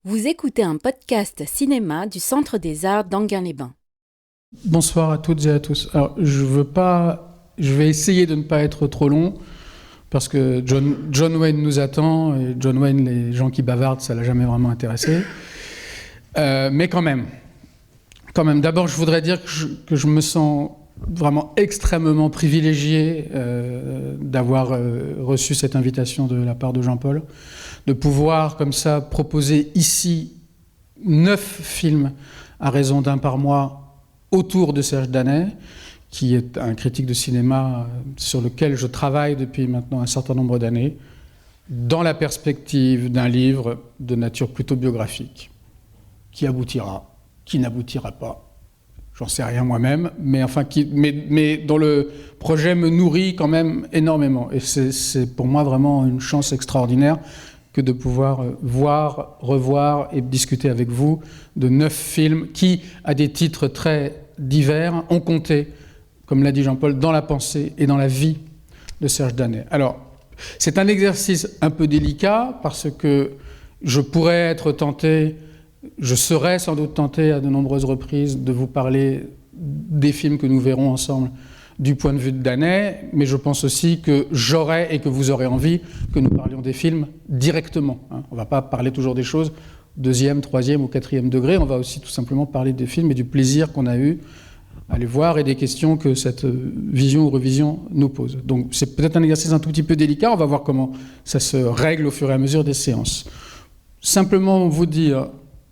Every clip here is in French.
Vous écoutez un podcast cinéma du Centre des Arts d'Enghien-les-Bains. Bonsoir à toutes et à tous. Alors, je vais essayer de ne pas être trop long parce que John Wayne nous attend et John Wayne, les gens qui bavardent, ça l'a jamais vraiment intéressé. Mais quand même. D'abord, je voudrais dire que je me sens vraiment extrêmement privilégié d'avoir reçu cette invitation de la part de Jean-Paul, de pouvoir comme ça proposer ici 9 films à raison d'un par mois autour de Serge Danet, qui est un critique de cinéma sur lequel je travaille depuis maintenant un certain nombre d'années, dans la perspective d'un livre de nature plutôt biographique, qui aboutira, qui n'aboutira pas. J'en sais rien moi-même, mais dont le projet me nourrit quand même énormément. Et c'est pour moi vraiment une chance extraordinaire que de pouvoir voir, revoir et discuter avec vous de 9 films qui, à des titres très divers, ont compté, comme l'a dit Jean-Paul, dans la pensée et dans la vie de Serge Danet. Alors, c'est un exercice un peu délicat parce que je serais sans doute tenté à de nombreuses reprises de vous parler des films que nous verrons ensemble du point de vue de Danet, mais je pense aussi que j'aurais et que vous aurez envie que nous parlions des films directement. On ne va pas parler toujours des choses deuxième, troisième ou quatrième degré, on va aussi tout simplement parler des films et du plaisir qu'on a eu à les voir et des questions que cette vision ou revision nous pose. Donc c'est peut-être un exercice un tout petit peu délicat, on va voir comment ça se règle au fur et à mesure des séances. Simplement vous dire,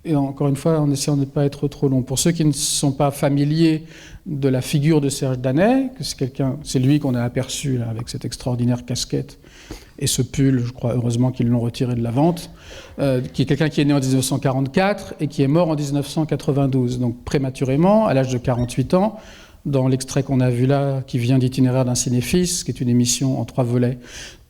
et encore une fois, en essayant de ne pas être trop long, pour ceux qui ne sont pas familiers de la figure de Serge Danet, que c'est lui qu'on a aperçu là, avec cette extraordinaire casquette et ce pull, je crois heureusement qu'ils l'ont retiré de la vente, qui est quelqu'un qui est né en 1944 et qui est mort en 1992, donc prématurément, à l'âge de 48 ans, dans l'extrait qu'on a vu là, qui vient d'Itinéraire d'un cinéphile, qui est une émission en 3 volets,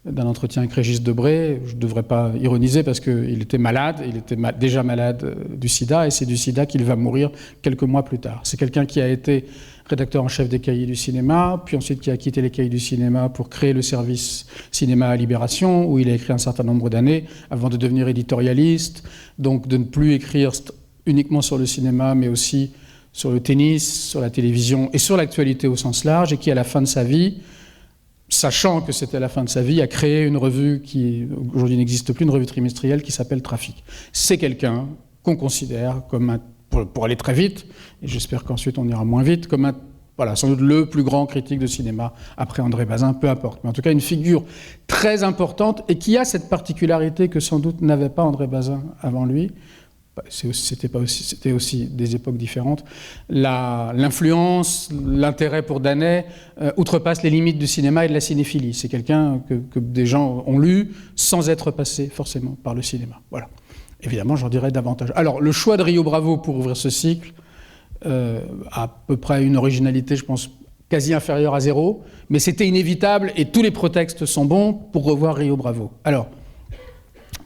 d'un entretien avec Régis Debray. Je ne devrais pas ironiser parce qu'il était malade, il était déjà malade du sida, et c'est du sida qu'il va mourir quelques mois plus tard. C'est quelqu'un qui a été rédacteur en chef des Cahiers du cinéma, puis ensuite qui a quitté les Cahiers du cinéma pour créer le service cinéma à Libération, où il a écrit un certain nombre d'années, avant de devenir éditorialiste, donc de ne plus écrire uniquement sur le cinéma, mais aussi sur le tennis, sur la télévision et sur l'actualité au sens large, et qui, à la fin de sa vie, sachant que c'était la fin de sa vie, a créé une revue qui, aujourd'hui n'existe plus, une revue trimestrielle qui s'appelle Trafic. C'est quelqu'un qu'on considère comme pour aller très vite, et j'espère qu'ensuite on ira moins vite, comme sans doute le plus grand critique de cinéma, après André Bazin, peu importe. Mais en tout cas, une figure très importante et qui a cette particularité que sans doute n'avait pas André Bazin avant lui. C'était aussi des époques différentes. L'influence, l'intérêt pour Danet outrepasse les limites du cinéma et de la cinéphilie. C'est quelqu'un que des gens ont lu sans être passés forcément par le cinéma. Voilà. Évidemment, j'en dirai davantage. Alors, le choix de Rio Bravo pour ouvrir ce cycle a à peu près une originalité, je pense, quasi inférieure à 0, mais c'était inévitable et tous les prétextes sont bons pour revoir Rio Bravo. Alors,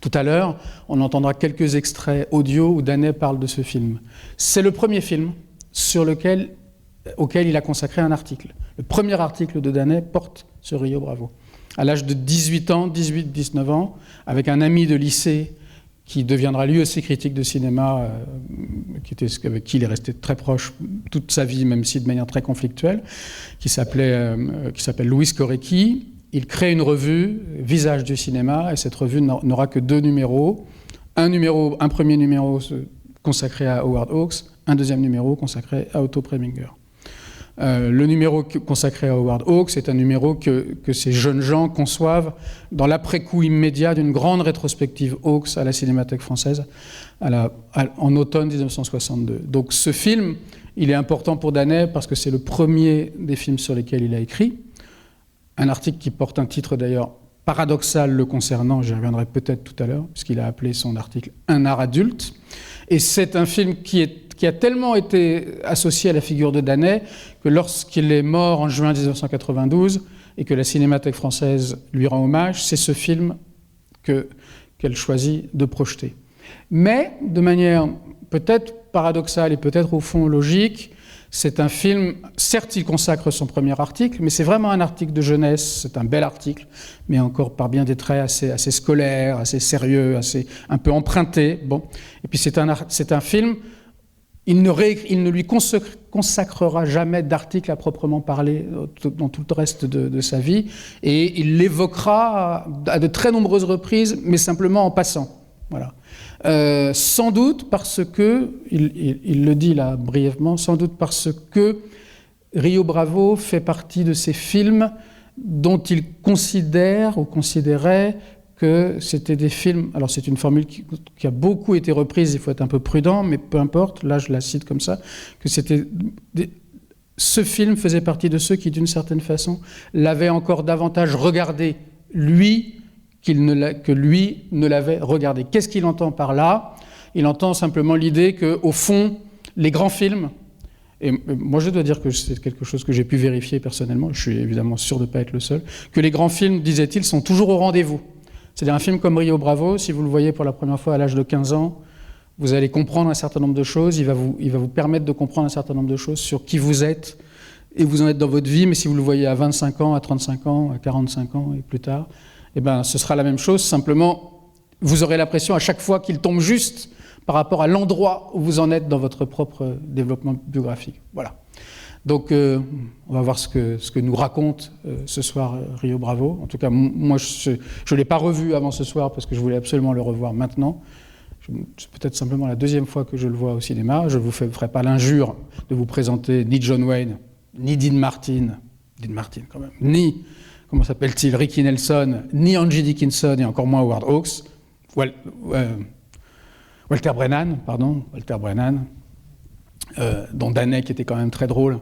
tout à l'heure, on entendra quelques extraits audio où Danet parle de ce film. C'est le premier film auquel il a consacré un article. Le premier article de Danet porte sur Rio Bravo. À l'âge de 18-19 ans, avec un ami de lycée qui deviendra lui aussi critique de cinéma, avec qui il est resté très proche toute sa vie, même si de manière très conflictuelle, qui s'appelle Louis Korecki. Il crée une revue, Visage du cinéma, et cette revue n'aura que 2 numéros. Un premier numéro consacré à Howard Hawks, un deuxième numéro consacré à Otto Preminger. Le numéro consacré à Howard Hawks est un numéro que ces jeunes gens conçoivent dans l'après-coup immédiat d'une grande rétrospective Hawks à la Cinémathèque française en automne 1962. Donc ce film, il est important pour Danet parce que c'est le premier des films sur lesquels il a écrit. Un article qui porte un titre d'ailleurs paradoxal le concernant, j'y reviendrai peut-être tout à l'heure, puisqu'il a appelé son article « Un art adulte ». Et c'est un film qui a tellement été associé à la figure de Danet que lorsqu'il est mort en juin 1992 et que la Cinémathèque française lui rend hommage, c'est ce film qu'elle choisit de projeter. Mais de manière peut-être paradoxale et peut-être au fond logique, C'est un film, certes il consacre son premier article, mais c'est vraiment un article de jeunesse, c'est un bel article, mais encore par bien des traits assez scolaire, assez sérieux, un peu emprunté. Bon. Et puis c'est un film, il ne lui consacrera jamais d'article à proprement parler dans tout le reste de sa vie, et il l'évoquera à de très nombreuses reprises, mais simplement en passant. Voilà. Sans doute parce que, il le dit là brièvement, sans doute parce que Rio Bravo fait partie de ces films dont il considère ou considérait que c'était des films, alors c'est une formule qui a beaucoup été reprise, il faut être un peu prudent, mais peu importe, là je la cite comme ça, que ce film faisait partie de ceux qui d'une certaine façon l'avaient encore davantage regardé, lui, que lui ne l'avait regardé. Qu'est-ce qu'il entend par là? Il entend simplement l'idée qu'au fond, les grands films, et moi je dois dire que c'est quelque chose que j'ai pu vérifier personnellement, je suis évidemment sûr de ne pas être le seul, que les grands films, disait-il, sont toujours au rendez-vous. C'est-à-dire un film comme Rio Bravo, si vous le voyez pour la première fois à l'âge de 15 ans, vous allez comprendre un certain nombre de choses, il va vous permettre de comprendre un certain nombre de choses sur qui vous êtes et vous en êtes dans votre vie, mais si vous le voyez à 25 ans, à 35 ans, à 45 ans et plus tard, eh ben, ce sera la même chose, simplement vous aurez l'impression à chaque fois qu'il tombe juste par rapport à l'endroit où vous en êtes dans votre propre développement biographique. Voilà. Donc, on va voir ce que nous raconte ce soir Rio Bravo. En tout cas, moi, je ne l'ai pas revu avant ce soir parce que je voulais absolument le revoir maintenant. C'est peut-être simplement la deuxième fois que je le vois au cinéma. Je ne vous ferai pas l'injure de vous présenter ni John Wayne, ni Dean Martin quand même, ni, comment s'appelle-t-il, Ricky Nelson, ni Angie Dickinson, et encore moins Howard Hawks, Walter Brennan, dont Daney, qui était quand même très drôle,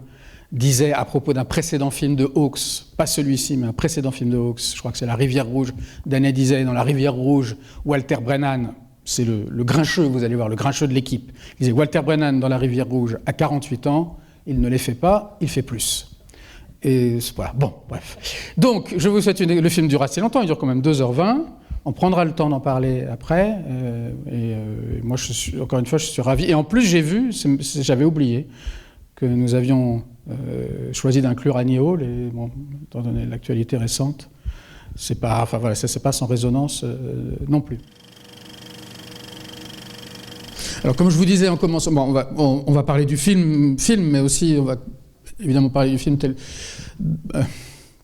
disait à propos d'un précédent film de Hawks, pas celui-ci, mais un précédent film de Hawks, je crois que c'est La Rivière Rouge, Daney disait, dans La Rivière Rouge, Walter Brennan, c'est le grincheux, vous allez voir, le grincheux de l'équipe, il disait Walter Brennan dans La Rivière Rouge à 48 ans, il ne les fait pas, il fait plus. Et voilà, bon, bref. Donc, je vous souhaite le film dure assez longtemps, il dure quand même 2h20, on prendra le temps d'en parler après, moi, encore une fois, je suis ravi. Et en plus, j'ai vu, j'avais oublié, que nous avions choisi d'inclure Annie Hall, et bon, étant donné l'actualité récente, c'est pas, enfin voilà, ça c'est pas sans résonance non plus. Alors comme je vous disais en commençant, bon, on va parler du film, mais aussi on va évidemment parler du film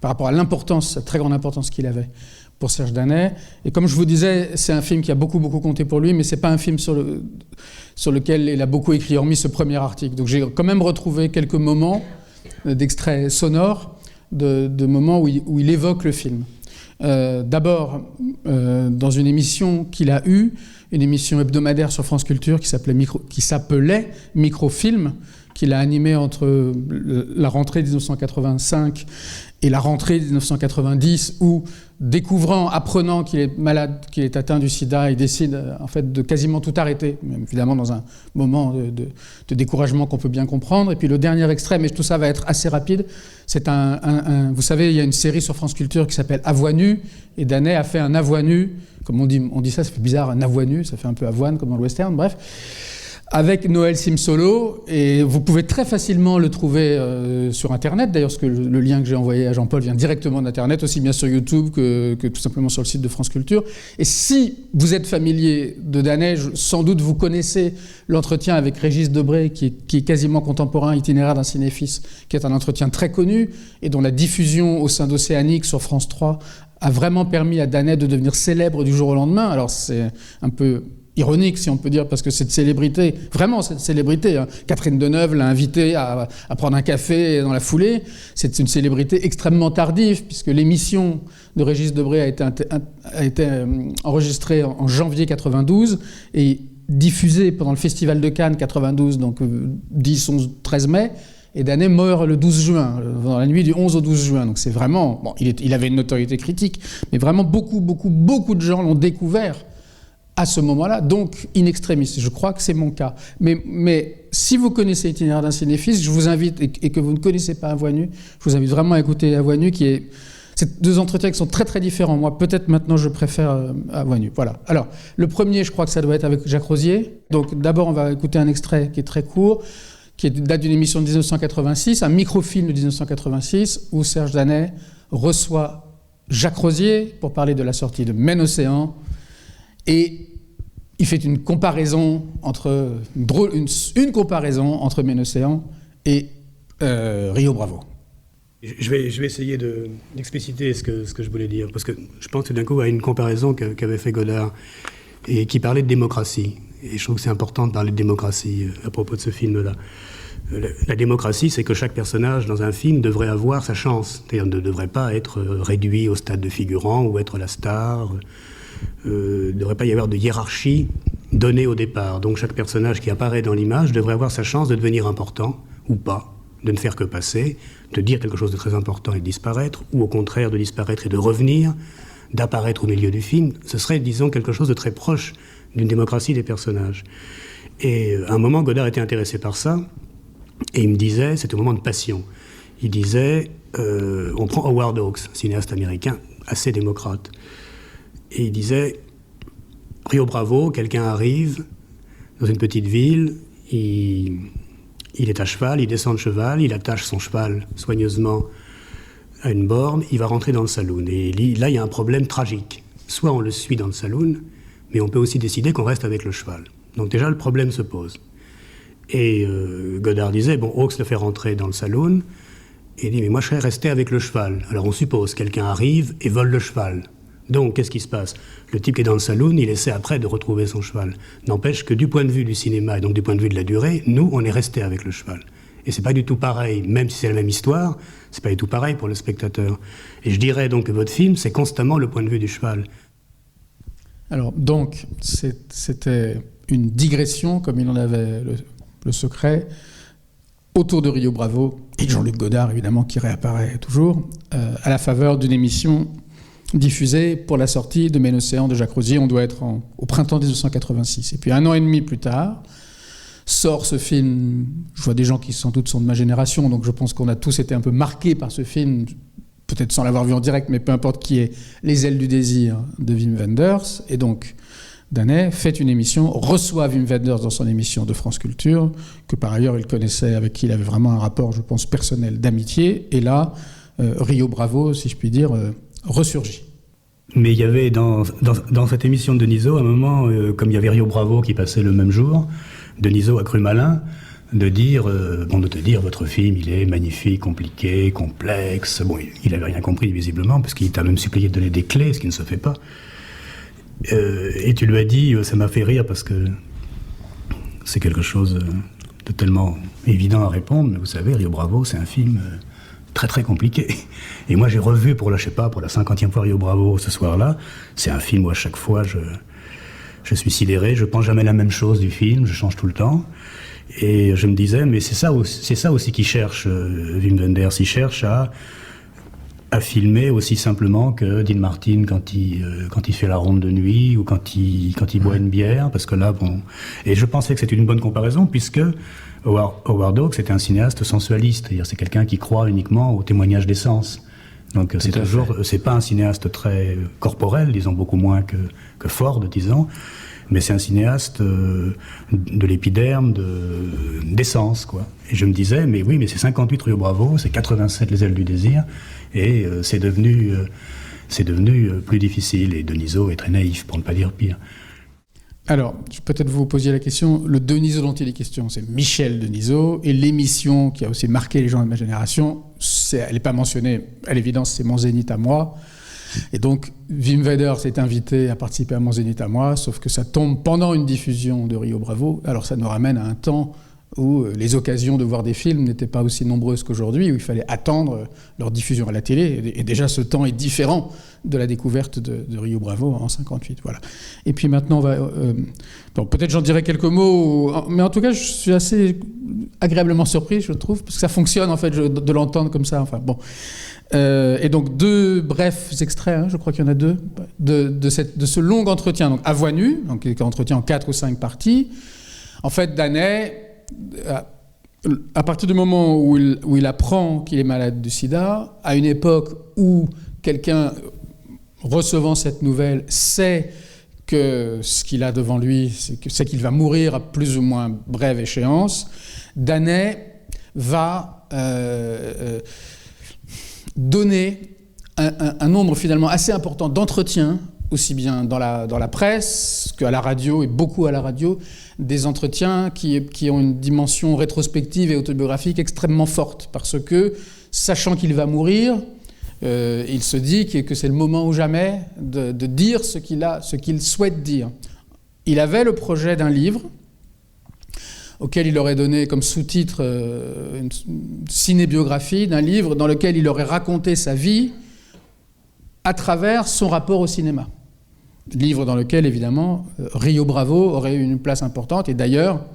par rapport à l'importance, la très grande importance qu'il avait pour Serge Daney. Et comme je vous disais, c'est un film qui a beaucoup compté pour lui, mais c'est pas un film sur lequel il a beaucoup écrit, hormis ce premier article. Donc j'ai quand même retrouvé quelques moments d'extraits sonores, de moments où il évoque le film. D'abord, dans une émission qu'il a eue, une émission hebdomadaire sur France Culture qui s'appelait Microfilm, qu'il a animée entre la rentrée 1985 et la rentrée 1990, où, apprenant qu'il est malade, qu'il est atteint du sida, il décide en fait de quasiment tout arrêter, même évidemment dans un moment de découragement qu'on peut bien comprendre. Et puis le dernier extrait, mais tout ça va être assez rapide, c'est vous savez, il y a une série sur France Culture qui s'appelle À voix nue, et Daney a fait un à voix nue, comme on dit ça fait bizarre, un à voix nue, ça fait un peu avoine comme dans le western, bref, avec Noël Simsolo, et vous pouvez très facilement le trouver sur Internet, d'ailleurs, parce que le lien que j'ai envoyé à Jean-Paul vient directement d'Internet, aussi bien sur YouTube que tout simplement sur le site de France Culture. Et si vous êtes familier de Daney, sans doute vous connaissez l'entretien avec Régis Debray, qui est quasiment contemporain, itinéraire d'un cinéphile, qui est un entretien très connu, et dont la diffusion au sein d'Océanique sur France 3 a vraiment permis à Daney de devenir célèbre du jour au lendemain. Alors c'est un peu ironique, si on peut dire, parce que cette célébrité, hein, Catherine Deneuve l'a invité à prendre un café dans la foulée, c'est une célébrité extrêmement tardive, puisque l'émission de Régis Debray a été enregistrée en janvier 92 et diffusée pendant le Festival de Cannes 92, donc 10, 11, 13 mai, et Daney meurt le 12 juin, dans la nuit du 11 au 12 juin. Donc c'est vraiment... Bon, il avait une notoriété critique, mais vraiment beaucoup de gens l'ont découvert à ce moment-là, donc in extremis. Je crois que c'est mon cas. Mais si vous connaissez Itinéraire d'un cinéphile, je vous invite, et que vous ne connaissez pas À voix nue, je vous invite vraiment à écouter À voix nue, qui est... C'est deux entretiens qui sont très différents. Moi, peut-être maintenant, je préfère À voix nue. Voilà. Alors, le premier, je crois que ça doit être avec Jacques Rosier. Donc, d'abord, on va écouter un extrait qui est très court, qui date d'une émission de 1986, un microfilm de 1986, où Serge Danet reçoit Jacques Rosier pour parler de la sortie de Men Océan, et il fait une comparaison entre Men Océan et Rio Bravo. Je vais essayer d'expliciter ce que je voulais dire, parce que je pense tout d'un coup à une comparaison qu'avait fait Godard, et qui parlait de démocratie. Et je trouve que c'est important de parler de démocratie à propos de ce film-là. La démocratie, c'est que chaque personnage dans un film devrait avoir sa chance. C'est-à-dire ne devrait pas être réduit au stade de figurant ou être la star. Il ne devrait pas y avoir de hiérarchie donnée au départ. Donc chaque personnage qui apparaît dans l'image devrait avoir sa chance de devenir important ou pas, de ne faire que passer, de dire quelque chose de très important et de disparaître, ou au contraire de disparaître et de revenir, d'apparaître au milieu du film. Ce serait, disons, quelque chose de très proche d'une démocratie des personnages. Et à un moment, Godard était intéressé par ça, et il me disait, c'était un moment de passion, il disait, on prend Howard Hawks, cinéaste américain, assez démocrate, et il disait, Rio Bravo, quelqu'un arrive dans une petite ville, il est à cheval, il descend de cheval, il attache son cheval soigneusement à une borne, il va rentrer dans le saloon. Et là, il y a un problème tragique. Soit on le suit dans le saloon, mais on peut aussi décider qu'on reste avec le cheval. Donc déjà, le problème se pose. Et Godard disait, bon, Hawks le fait rentrer dans le saloon, et il dit, mais moi, je serais resté avec le cheval. Alors on suppose, quelqu'un arrive et vole le cheval. Donc, qu'est-ce qui se passe? Le type qui est dans le saloon, il essaie après de retrouver son cheval. N'empêche que du point de vue du cinéma, et donc du point de vue de la durée, nous, on est resté avec le cheval. Et c'est pas du tout pareil, même si c'est la même histoire, c'est pas du tout pareil pour le spectateur. Et je dirais donc que votre film, c'est constamment le point de vue du cheval. Alors, donc, c'était une digression, comme il en avait le secret, autour de Rio Bravo, et Jean-Luc Godard, évidemment, qui réapparaît toujours, à la faveur d'une émission diffusée pour la sortie de Men Océan de Jacques Rosier. On doit être au printemps 1986. Et puis, 1 an et demi plus tard, sort ce film. Je vois des gens qui sans doute sont de ma génération, donc je pense qu'on a tous été un peu marqués par ce film, peut-être sans l'avoir vu en direct, mais peu importe, qui est Les ailes du désir de Wim Wenders. Et donc Danet fait une émission, reçoit Wim Wenders dans son émission de France Culture, que par ailleurs il connaissait, avec qui il avait vraiment un rapport, je pense, personnel d'amitié. Et là, Rio Bravo, si je puis dire, ressurgit. Mais il y avait dans cette émission de Denisot, à un moment, comme il y avait Rio Bravo qui passait le même jour, Denisot a cru malin de te dire votre film il est magnifique, compliqué, complexe. Bon, il n'avait rien compris visiblement parce qu'il t'a même supplié de donner des clés, ce qui ne se fait pas. Et tu lui as dit, ça m'a fait rire parce que c'est quelque chose de tellement évident à répondre, mais vous savez, Rio Bravo, c'est un film très très compliqué. Et moi j'ai revu pour la 50e fois Rio Bravo ce soir-là. C'est un film où à chaque fois je suis sidéré, je pense jamais la même chose du film, je change tout le temps. Et je me disais, mais c'est ça aussi qu'il cherche, Wim Wenders. Il cherche à filmer aussi simplement que Dean Martin quand il fait la ronde de nuit ou quand il boit une bière, parce que là, bon... Et je pensais que c'était une bonne comparaison, puisque Howard Hawks était un cinéaste sensualiste, c'est-à-dire c'est quelqu'un qui croit uniquement au témoignage des sens. Donc c'est pas un cinéaste très corporel, disons beaucoup moins que Ford, disons, mais c'est un cinéaste de l'épiderme, d'essence, quoi. Et je me disais, mais oui, mais c'est 58 Rio Bravo, c'est 87 Les ailes du désir, et c'est devenu plus difficile. Et Denisot est très naïf, pour ne pas dire pire. Alors, peut-être vous posiez la question, le Denisot dont il est question, c'est Michel Denisot, et l'émission qui a aussi marqué les gens de ma génération, elle n'est pas mentionnée, à l'évidence, c'est Mon Zénith à moi. Et donc, Wim Wenders est invité à participer à Mon Zénith à moi, sauf que ça tombe pendant une diffusion de Rio Bravo. Alors ça nous ramène à un temps où les occasions de voir des films n'étaient pas aussi nombreuses qu'aujourd'hui, où il fallait attendre leur diffusion à la télé. Et déjà, ce temps est différent de la découverte de Rio Bravo en 58. Voilà. Et puis maintenant, on va... bon, peut-être j'en dirai quelques mots, mais en tout cas, je suis assez agréablement surpris, je trouve, parce que ça fonctionne, en fait, de l'entendre comme ça. Enfin, bon... et donc 2 brefs extraits, je crois qu'il y en a 2, de ce long entretien, donc à voix nue, donc un entretien en 4 ou 5 parties. En fait, Danet, à partir du moment où il apprend qu'il est malade du sida, à une époque où quelqu'un recevant cette nouvelle sait que ce qu'il a devant lui, c'est qu'il va mourir à plus ou moins brève échéance, Danet va donner un nombre finalement assez important d'entretiens, aussi bien dans la presse qu'à la radio, et beaucoup à la radio, des entretiens qui ont une dimension rétrospective et autobiographique extrêmement forte, parce que, sachant qu'il va mourir, il se dit que c'est le moment ou jamais de dire ce qu'il souhaite dire. Il avait le projet d'un livre auquel il aurait donné comme sous-titre une cinébiographie d'un livre dans lequel il aurait raconté sa vie à travers son rapport au cinéma. Livre dans lequel, évidemment, Rio Bravo aurait eu une place importante. Et d'ailleurs,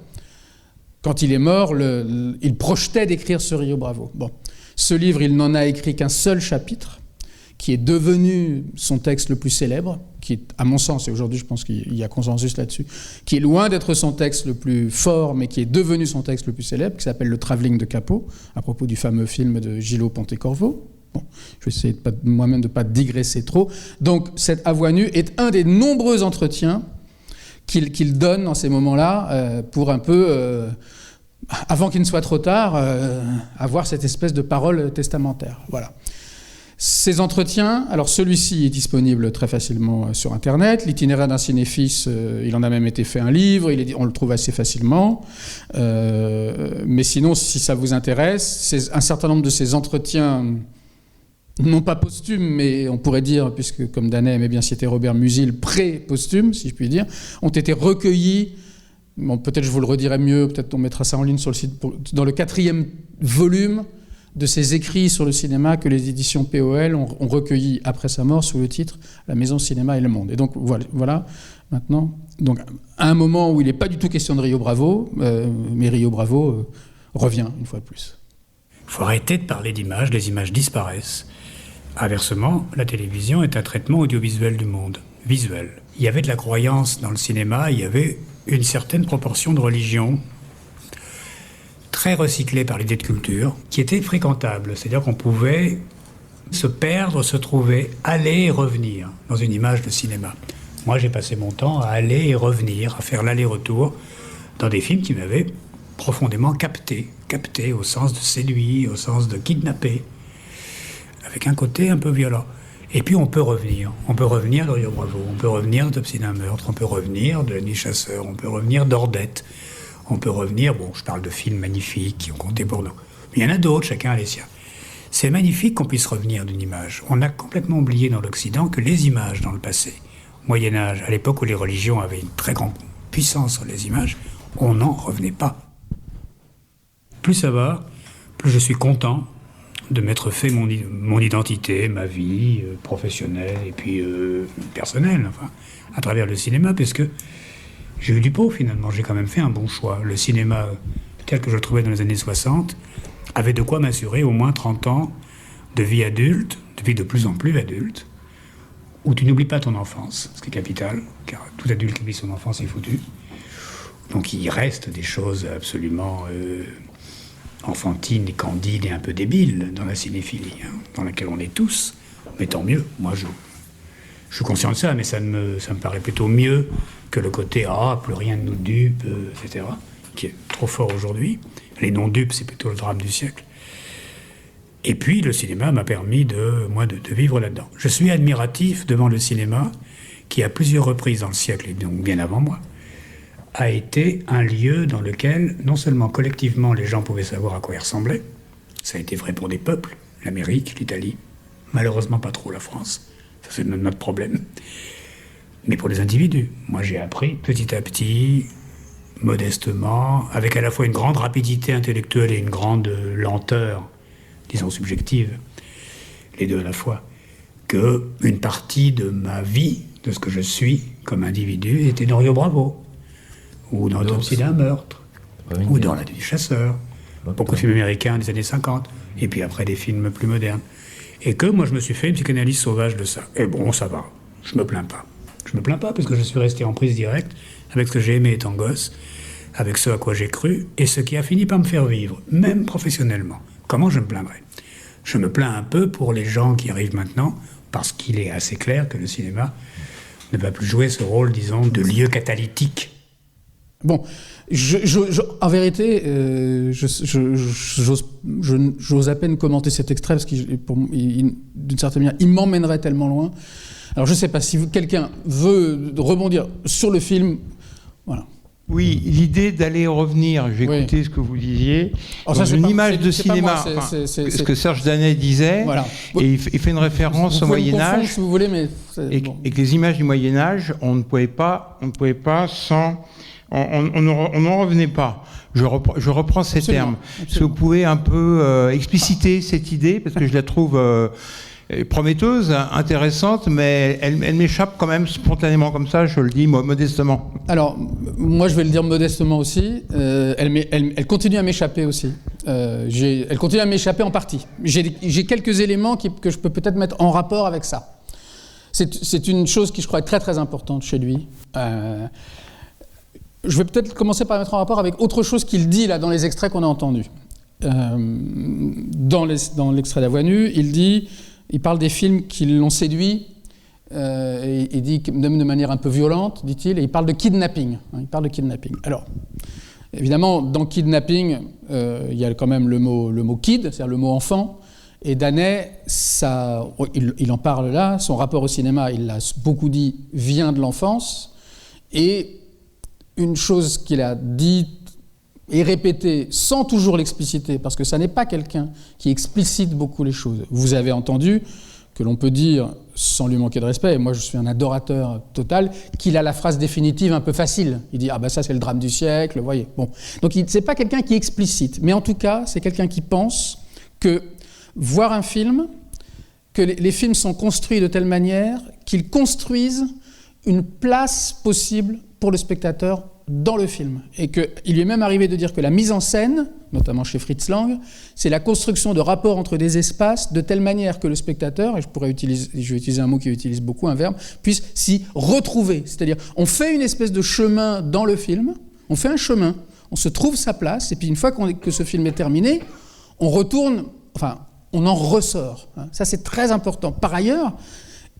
quand il est mort, il projetait d'écrire ce Rio Bravo. Bon. Ce livre, il n'en a écrit qu'un seul chapitre, qui est devenu son texte le plus célèbre, qui est, à mon sens, et aujourd'hui je pense qu'il y a consensus là-dessus, qui est loin d'être son texte le plus fort, mais qui est devenu son texte le plus célèbre, qui s'appelle Le Travelling de Capot, à propos du fameux film de Gillot Pontecorvo. Bon, je vais essayer moi-même de ne pas digresser trop. Donc, cet Avoine nue est un des nombreux entretiens qu'il donne dans ces moments-là pour un peu, avant qu'il ne soit trop tard, avoir cette espèce de parole testamentaire. Voilà. Ces entretiens, alors celui-ci est disponible très facilement sur Internet. L'itinéraire d'un cinéphile, il en a même été fait un livre, on le trouve assez facilement. Mais sinon, si ça vous intéresse, un certain nombre de ces entretiens, non pas posthumes, mais on pourrait dire, puisque comme Danet aimait bien citer Robert Musil, pré-posthumes, si je puis dire, ont été recueillis. Bon, peut-être je vous le redirai mieux, peut-être on mettra ça en ligne sur le site, dans le 4e volume de ses écrits sur le cinéma que les éditions POL ont recueilli après sa mort sous le titre « La Maison Cinéma et le Monde ». Et donc voilà maintenant, donc, à un moment où il n'est pas du tout question de Rio Bravo, mais Rio Bravo revient une fois de plus. Il faut arrêter de parler d'images, les images disparaissent. Inversement, la télévision est un traitement audiovisuel du monde, visuel. Il y avait de la croyance dans le cinéma, il y avait une certaine proportion de religion, très recyclée par l'idée de culture, qui était fréquentable. C'est-à-dire qu'on pouvait se perdre, se trouver, aller et revenir dans une image de cinéma. Moi, j'ai passé mon temps à aller et revenir, à faire l'aller-retour dans des films qui m'avaient profondément capté au sens de séduit, au sens de kidnappé, avec un côté un peu violent. Et puis on peut revenir de Rio Bravo, on peut revenir de Topsy d'un meurtre, on peut revenir de La Nuit Chasseur, on peut revenir d'Ordette, on peut revenir, bon, je parle de films magnifiques qui ont compté pour nous, mais il y en a d'autres, chacun a les siens. C'est magnifique qu'on puisse revenir d'une image. On a complètement oublié dans l'Occident que les images dans le passé, Moyen-Âge, à l'époque où les religions avaient une très grande puissance sur les images, on n'en revenait pas. Plus ça va, plus je suis content de m'être fait mon identité, ma vie professionnelle et puis personnelle, enfin, à travers le cinéma, parce que j'ai eu du pot finalement, j'ai quand même fait un bon choix. Le cinéma tel que je le trouvais dans les années 60 avait de quoi m'assurer au moins 30 ans de vie adulte, de vie de plus en plus adulte, où tu n'oublies pas ton enfance, ce qui est capital, car tout adulte qui oublie son enfance est foutu. Donc il reste des choses absolument enfantines et candides et un peu débiles dans la cinéphilie, dans laquelle on est tous, mais tant mieux. Moi, je suis conscient de ça, mais ça me paraît plutôt mieux que le côté « Ah, plus rien ne nous dupe », etc., qui est trop fort aujourd'hui. Les non-dupes, c'est plutôt le drame du siècle. Et puis, le cinéma m'a permis de vivre là-dedans. Je suis admiratif devant le cinéma, qui à plusieurs reprises dans le siècle, et donc bien avant moi, a été un lieu dans lequel, non seulement collectivement, les gens pouvaient savoir à quoi ils ressemblaient, ça a été vrai pour des peuples, l'Amérique, l'Italie, malheureusement pas trop la France, ça c'est notre problème, mais pour les individus. Moi j'ai appris petit à petit, modestement, avec à la fois une grande rapidité intellectuelle et une grande lenteur, disons subjective, les deux à la fois, qu'une partie de ma vie, de ce que je suis comme individu, était dans Rio Bravo, ou dans Topsy d'un meurtre, ou dans La Nuit Chasseur, beaucoup de films américains des années 50, et puis après des films plus modernes. Et que moi je me suis fait une psychanalyse sauvage de ça. Et bon, ça va, je me plains pas. Je me plains pas parce que je suis resté en prise directe avec ce que j'ai aimé étant gosse, avec ce à quoi j'ai cru, et ce qui a fini par me faire vivre, même professionnellement. Comment je me plaindrais ? Je me plains un peu pour les gens qui arrivent maintenant, parce qu'il est assez clair que le cinéma ne va plus jouer ce rôle, disons, de lieu catalytique. Bon, en vérité, j'ose à peine commenter cet extrait parce qu'il, d'une certaine manière, il m'emmènerait tellement loin. Alors je ne sais pas si quelqu'un veut rebondir sur le film, voilà. Oui, l'idée d'aller revenir, j'ai écouté ce que vous disiez, dans une image de cinéma, ce que Serge Danet disait, voilà. Et il fait une référence au Moyen-Âge, si vous voulez, mais et que les images du Moyen-Âge, on ne pouvait pas sans... On n'en revenait pas. Je reprends ces termes. Est-ce que vous pouvez un peu expliciter cette idée, parce que je la trouve prometteuse, intéressante, mais elle m'échappe quand même spontanément comme ça, je le dis modestement. Alors, moi je vais le dire modestement aussi, elle continue à m'échapper aussi. Elle continue à m'échapper en partie. J'ai quelques éléments que je peux peut-être mettre en rapport avec ça. C'est une chose qui, je crois, est très très importante chez lui. Je vais peut-être commencer par mettre en rapport avec autre chose qu'il dit là dans les extraits qu'on a entendus. Dans l'extrait d'À voix nue, il parle des films qui l'ont séduit, et il dit même de manière un peu violente, dit-il, et il parle de kidnapping. Alors, évidemment, dans kidnapping, il y a quand même le mot kid, c'est-à-dire le mot enfant, et Danet, il en parle là, son rapport au cinéma, il l'a beaucoup dit, vient de l'enfance, et une chose qu'il a dite et répétée sans toujours l'expliciter, parce que ça n'est pas quelqu'un qui explicite beaucoup les choses. Vous avez entendu que l'on peut dire, sans lui manquer de respect, et moi je suis un adorateur total, qu'il a la phrase définitive un peu facile. Il dit « Ah ben ça c'est le drame du siècle », vous voyez. Bon. Donc c'est pas quelqu'un qui explicite, mais en tout cas c'est quelqu'un qui pense que voir un film, que les films sont construits de telle manière qu'ils construisent une place possible pour le spectateur dans le film. Et qu'il lui est même arrivé de dire que la mise en scène, notamment chez Fritz Lang, c'est la construction de rapports entre des espaces de telle manière que le spectateur, et je vais utiliser un mot qu'il utilise beaucoup, un verbe, puisse s'y retrouver. C'est-à-dire, on fait une espèce de chemin dans le film, on fait un chemin, on se trouve sa place, et puis une fois que ce film est terminé, on retourne, enfin, on en ressort. Ça, c'est très important. Par ailleurs,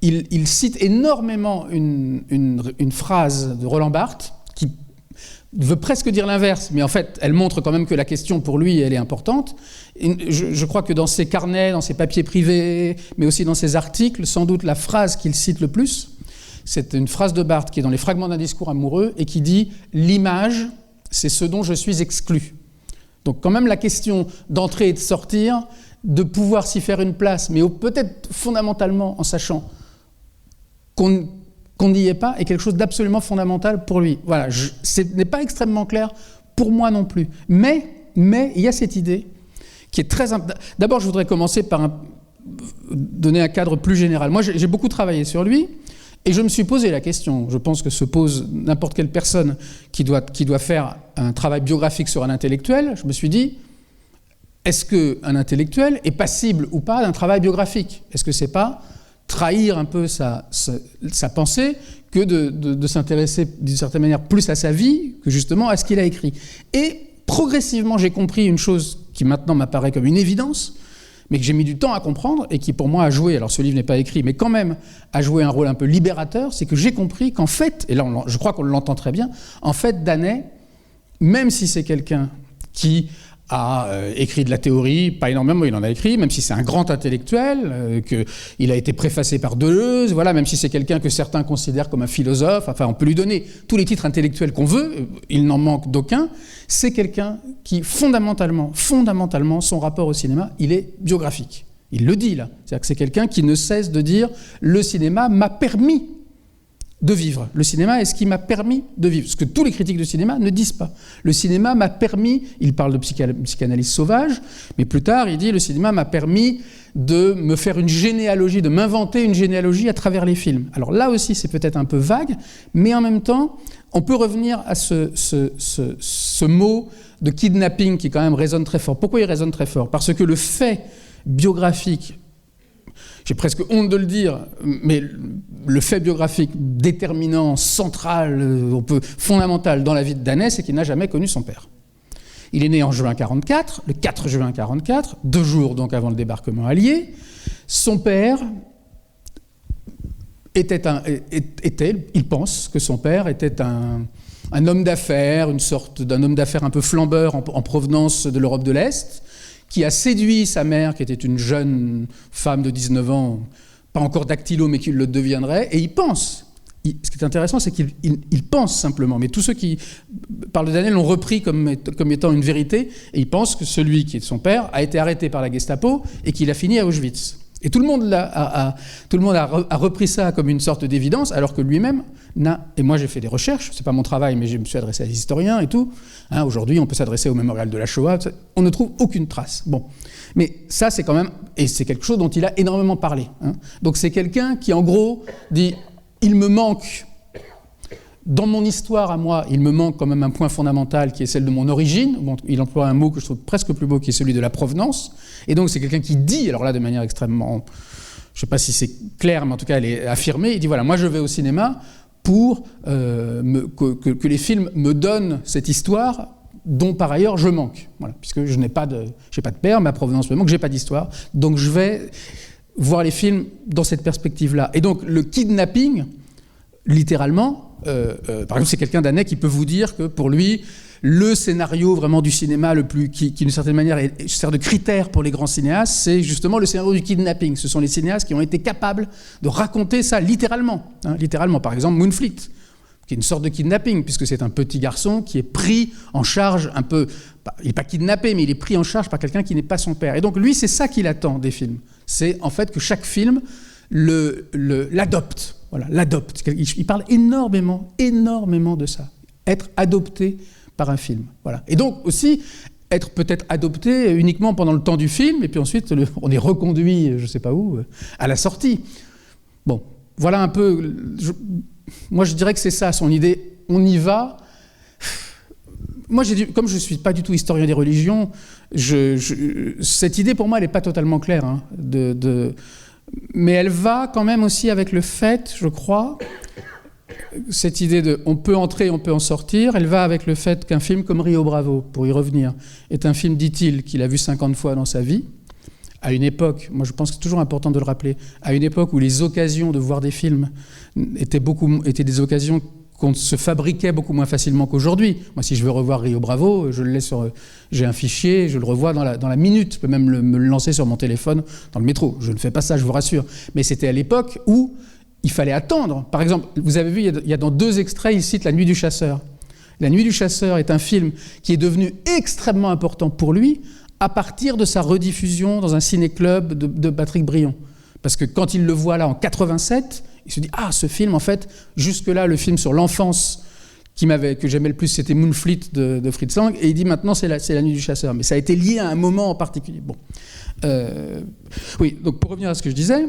il cite énormément une phrase de Roland Barthes qui veut presque dire l'inverse, mais en fait, elle montre quand même que la question, pour lui, elle est importante. Et je crois que dans ses carnets, dans ses papiers privés, mais aussi dans ses articles, sans doute la phrase qu'il cite le plus, c'est une phrase de Barthes qui est dans les fragments d'un discours amoureux et qui dit « L'image, c'est ce dont je suis exclu ». Donc quand même la question d'entrer et de sortir, de pouvoir s'y faire une place, mais peut-être fondamentalement en sachant qu'on n'y est pas, est quelque chose d'absolument fondamental pour lui. Voilà, ce n'est pas extrêmement clair pour moi non plus. Mais il y a cette idée qui est très... D'abord, je voudrais commencer par donner un cadre plus général. Moi, j'ai beaucoup travaillé sur lui, et je me suis posé la question, je pense que se pose n'importe quelle personne qui doit faire un travail biographique sur un intellectuel. Je me suis dit, est-ce qu'un intellectuel est passible ou pas d'un travail biographique? Est-ce que c'est pas trahir un peu sa pensée que de s'intéresser d'une certaine manière plus à sa vie que justement à ce qu'il a écrit. Et progressivement, j'ai compris une chose qui maintenant m'apparaît comme une évidence, mais que j'ai mis du temps à comprendre et qui pour moi a joué, alors ce livre n'est pas écrit, mais quand même a joué un rôle un peu libérateur, c'est que j'ai compris qu'en fait, et là je crois qu'on l'entend très bien, en fait Danet, même si c'est quelqu'un qui a écrit de la théorie, pas énormément, il en a écrit, même si c'est un grand intellectuel, qu'il a été préfacé par Deleuze, voilà, même si c'est quelqu'un que certains considèrent comme un philosophe, enfin on peut lui donner tous les titres intellectuels qu'on veut, il n'en manque d'aucun, c'est quelqu'un qui fondamentalement, son rapport au cinéma, il est biographique. Il le dit là, c'est-à-dire que c'est quelqu'un qui ne cesse de dire « le cinéma m'a permis » de vivre. Le cinéma est ce qui m'a permis de vivre. Ce que tous les critiques de cinéma ne disent pas. Le cinéma m'a permis, il parle de psychanalyse sauvage, mais plus tard il dit le cinéma m'a permis de me faire une généalogie, de m'inventer une généalogie à travers les films. Alors là aussi c'est peut-être un peu vague, mais en même temps on peut revenir à ce mot de kidnapping qui quand même résonne très fort. Pourquoi il résonne très fort? Parce que le fait biographique, j'ai presque honte de le dire, mais le fait biographique déterminant, central, fondamental dans la vie de Danet, c'est qu'il n'a jamais connu son père. Il est né en juin 1944, le 4 juin 1944, 2 jours donc avant le débarquement allié. Son père il pense que son père était un homme d'affaires, une sorte d'un homme d'affaires un peu flambeur en provenance de l'Europe de l'Est, qui a séduit sa mère, qui était une jeune femme de 19 ans, pas encore dactylo, mais qui le deviendrait, et il pense. Ce qui est intéressant, c'est qu'il pense simplement. Mais tous ceux qui parlent de Daniel l'ont repris comme étant une vérité, et il pense que celui qui est son père a été arrêté par la Gestapo et qu'il a fini à Auschwitz. Et tout le monde a repris ça comme une sorte d'évidence, alors que lui-même n'a... Et moi, j'ai fait des recherches, c'est pas mon travail, mais je me suis adressé à des historiens et tout. Aujourd'hui, on peut s'adresser au mémorial de la Shoah. On ne trouve aucune trace. Bon. Mais ça, c'est quand même... Et c'est quelque chose dont il a énormément parlé. Donc c'est quelqu'un qui, en gros, dit... Il me manque, dans mon histoire à moi, il me manque quand même un point fondamental qui est celle de mon origine. Bon, il emploie un mot que je trouve presque plus beau, qui est celui de la provenance. Et donc c'est quelqu'un qui dit, alors là de manière extrêmement, je ne sais pas si c'est clair, mais en tout cas elle est affirmée, il dit voilà, moi je vais au cinéma pour que les films me donnent cette histoire dont par ailleurs je manque. Voilà, puisque je n'ai pas de père, ma provenance me manque, je n'ai pas d'histoire, donc je vais... voir les films dans cette perspective-là. Et donc, le kidnapping, littéralement, par exemple, c'est quelqu'un d'Annay qui peut vous dire que, pour lui, le scénario vraiment du cinéma le plus, qui d'une certaine manière sert de critère pour les grands cinéastes, c'est justement le scénario du kidnapping. Ce sont les cinéastes qui ont été capables de raconter ça littéralement. Littéralement, par exemple, Moonfleet, qui est une sorte de kidnapping, puisque c'est un petit garçon qui est pris en charge un peu... Il n'est pas kidnappé, mais il est pris en charge par quelqu'un qui n'est pas son père. Et donc, lui, c'est ça qu'il attend des films. C'est en fait que chaque film l'adopte. Voilà, l'adopte. Il parle énormément de ça. Être adopté par un film. Voilà. Et donc, aussi, être peut-être adopté uniquement pendant le temps du film, et puis ensuite, on est reconduit, je ne sais pas où, à la sortie. Bon, voilà un peu... Moi, je dirais que c'est ça, son idée. On y va... Moi, comme je ne suis pas du tout historien des religions, cette idée, pour moi, elle n'est pas totalement claire. Mais elle va quand même aussi avec le fait, je crois, cette idée de on peut entrer, on peut en sortir, elle va avec le fait qu'un film comme Rio Bravo, pour y revenir, est un film, dit-il, qu'il a vu 50 fois dans sa vie, à une époque, moi je pense que c'est toujours important de le rappeler, à une époque où les occasions de voir des films étaient des occasions qu'on se fabriquait beaucoup moins facilement qu'aujourd'hui. Moi, si je veux revoir Rio Bravo, je le laisse j'ai un fichier, je le revois dans la minute. Je peux même me le lancer sur mon téléphone dans le métro. Je ne fais pas ça, je vous rassure. Mais c'était à l'époque où il fallait attendre. Par exemple, vous avez vu, il y a dans 2 extraits, il cite La Nuit du Chasseur. La Nuit du Chasseur est un film qui est devenu extrêmement important pour lui à partir de sa rediffusion dans un ciné-club de Patrick Brion. Parce que quand il le voit là en 87, il se dit « Ah, ce film, en fait, jusque-là, le film sur l'enfance que j'aimais le plus, c'était Moonfleet de Fritz Lang, et il dit maintenant, c'est la Nuit du Chasseur. » Mais ça a été lié à un moment en particulier. Bon. Oui, donc pour revenir à ce que je disais,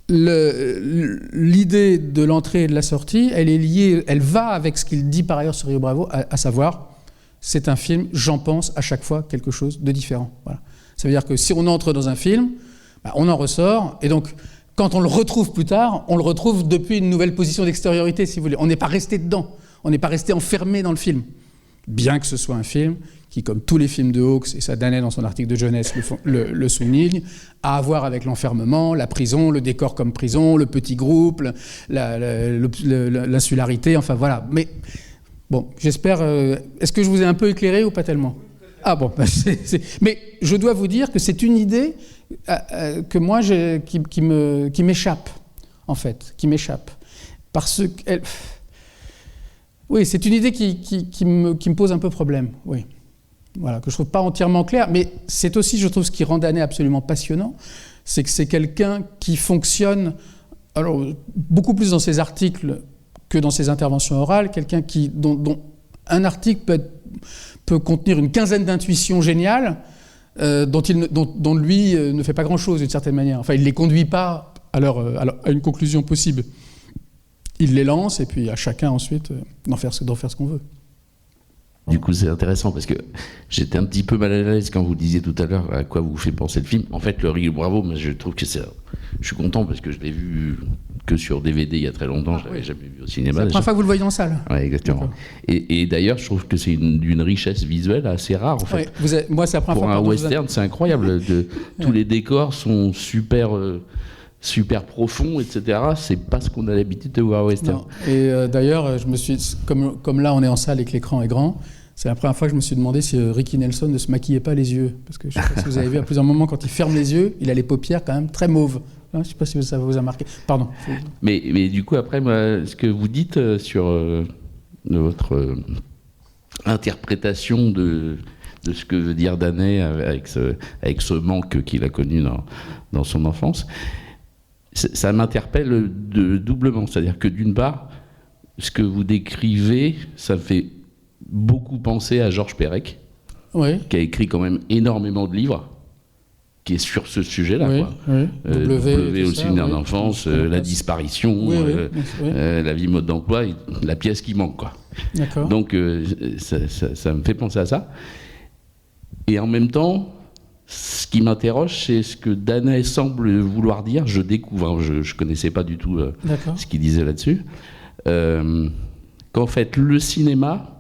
l'idée de l'entrée et de la sortie, elle est liée, elle va avec ce qu'il dit par ailleurs sur Rio Bravo, à savoir, c'est un film, j'en pense à chaque fois quelque chose de différent. Voilà. Ça veut dire que si on entre dans un film, on en ressort, et donc quand on le retrouve plus tard, on le retrouve depuis une nouvelle position d'extériorité, si vous voulez. On n'est pas resté dedans, on n'est pas resté enfermé dans le film. Bien que ce soit un film qui, comme tous les films de Hawks, et ça Danet dans son article de jeunesse le souligne, a à voir avec l'enfermement, la prison, le décor comme prison, le petit groupe, l'insularité, enfin voilà. Mais bon, j'espère... est-ce que je vous ai un peu éclairé ou pas tellement ? Ah bon, mais je dois vous dire que c'est une idée que moi, qui m'échappe, en fait, qui m'échappe. Parce que... Oui, c'est une idée qui me pose un peu problème, oui. Voilà, que je ne trouve pas entièrement claire, mais c'est aussi, je trouve, ce qui rend Danet absolument passionnant, c'est que c'est quelqu'un qui fonctionne, alors, beaucoup plus dans ses articles que dans ses interventions orales, quelqu'un dont un article peut contenir une quinzaine d'intuitions géniales, dont lui ne fait pas grand-chose d'une certaine manière. Enfin, il ne les conduit pas à une conclusion possible. Il les lance et puis à chacun ensuite d'en faire ce qu'on veut. Du coup, c'est intéressant parce que j'étais un petit peu mal à l'aise quand vous disiez tout à l'heure à quoi vous fait penser le film. En fait, le Rio Bravo, moi, je trouve que je suis content parce que je l'ai vu que sur DVD il y a très longtemps. Je l'avais jamais vu au cinéma. C'est la première fois que vous le voyez en salle. Oui, exactement. Et d'ailleurs, je trouve que c'est d'une richesse visuelle assez rare, en fait. Moi, c'est la première fois. Pour un western, c'est incroyable. Tous les décors sont super super profond, etc. C'est pas ce qu'on a l'habitude de voir au western. Non. Et d'ailleurs, je me suis, comme là on est en salle et que l'écran est grand, c'est la première fois que je me suis demandé si Ricky Nelson ne se maquillait pas les yeux. Parce que je ne sais pas si vous avez vu à plusieurs moments, quand il ferme les yeux, il a les paupières quand même très mauves. Je ne sais pas si ça vous a marqué. Pardon. Mais du coup, après, moi, ce que vous dites sur votre interprétation de ce que veut dire Danet avec ce manque qu'il a connu dans son enfance, ça m'interpelle doublement. C'est-à-dire que d'une part, ce que vous décrivez, ça me fait beaucoup penser à Georges Perec, oui. Qui a écrit quand même énormément de livres, qui est sur ce sujet-là. Oui, quoi. Oui. W au cinéma d'enfance, la disparition, la vie mode d'emploi, la pièce qui manque. Quoi. D'accord. Donc ça me fait penser à ça. Et en même temps, ce qui m'interroge, c'est ce que Danet semble vouloir dire. Je découvre, je ne connaissais pas du tout ce qu'il disait là-dessus, qu'en fait le cinéma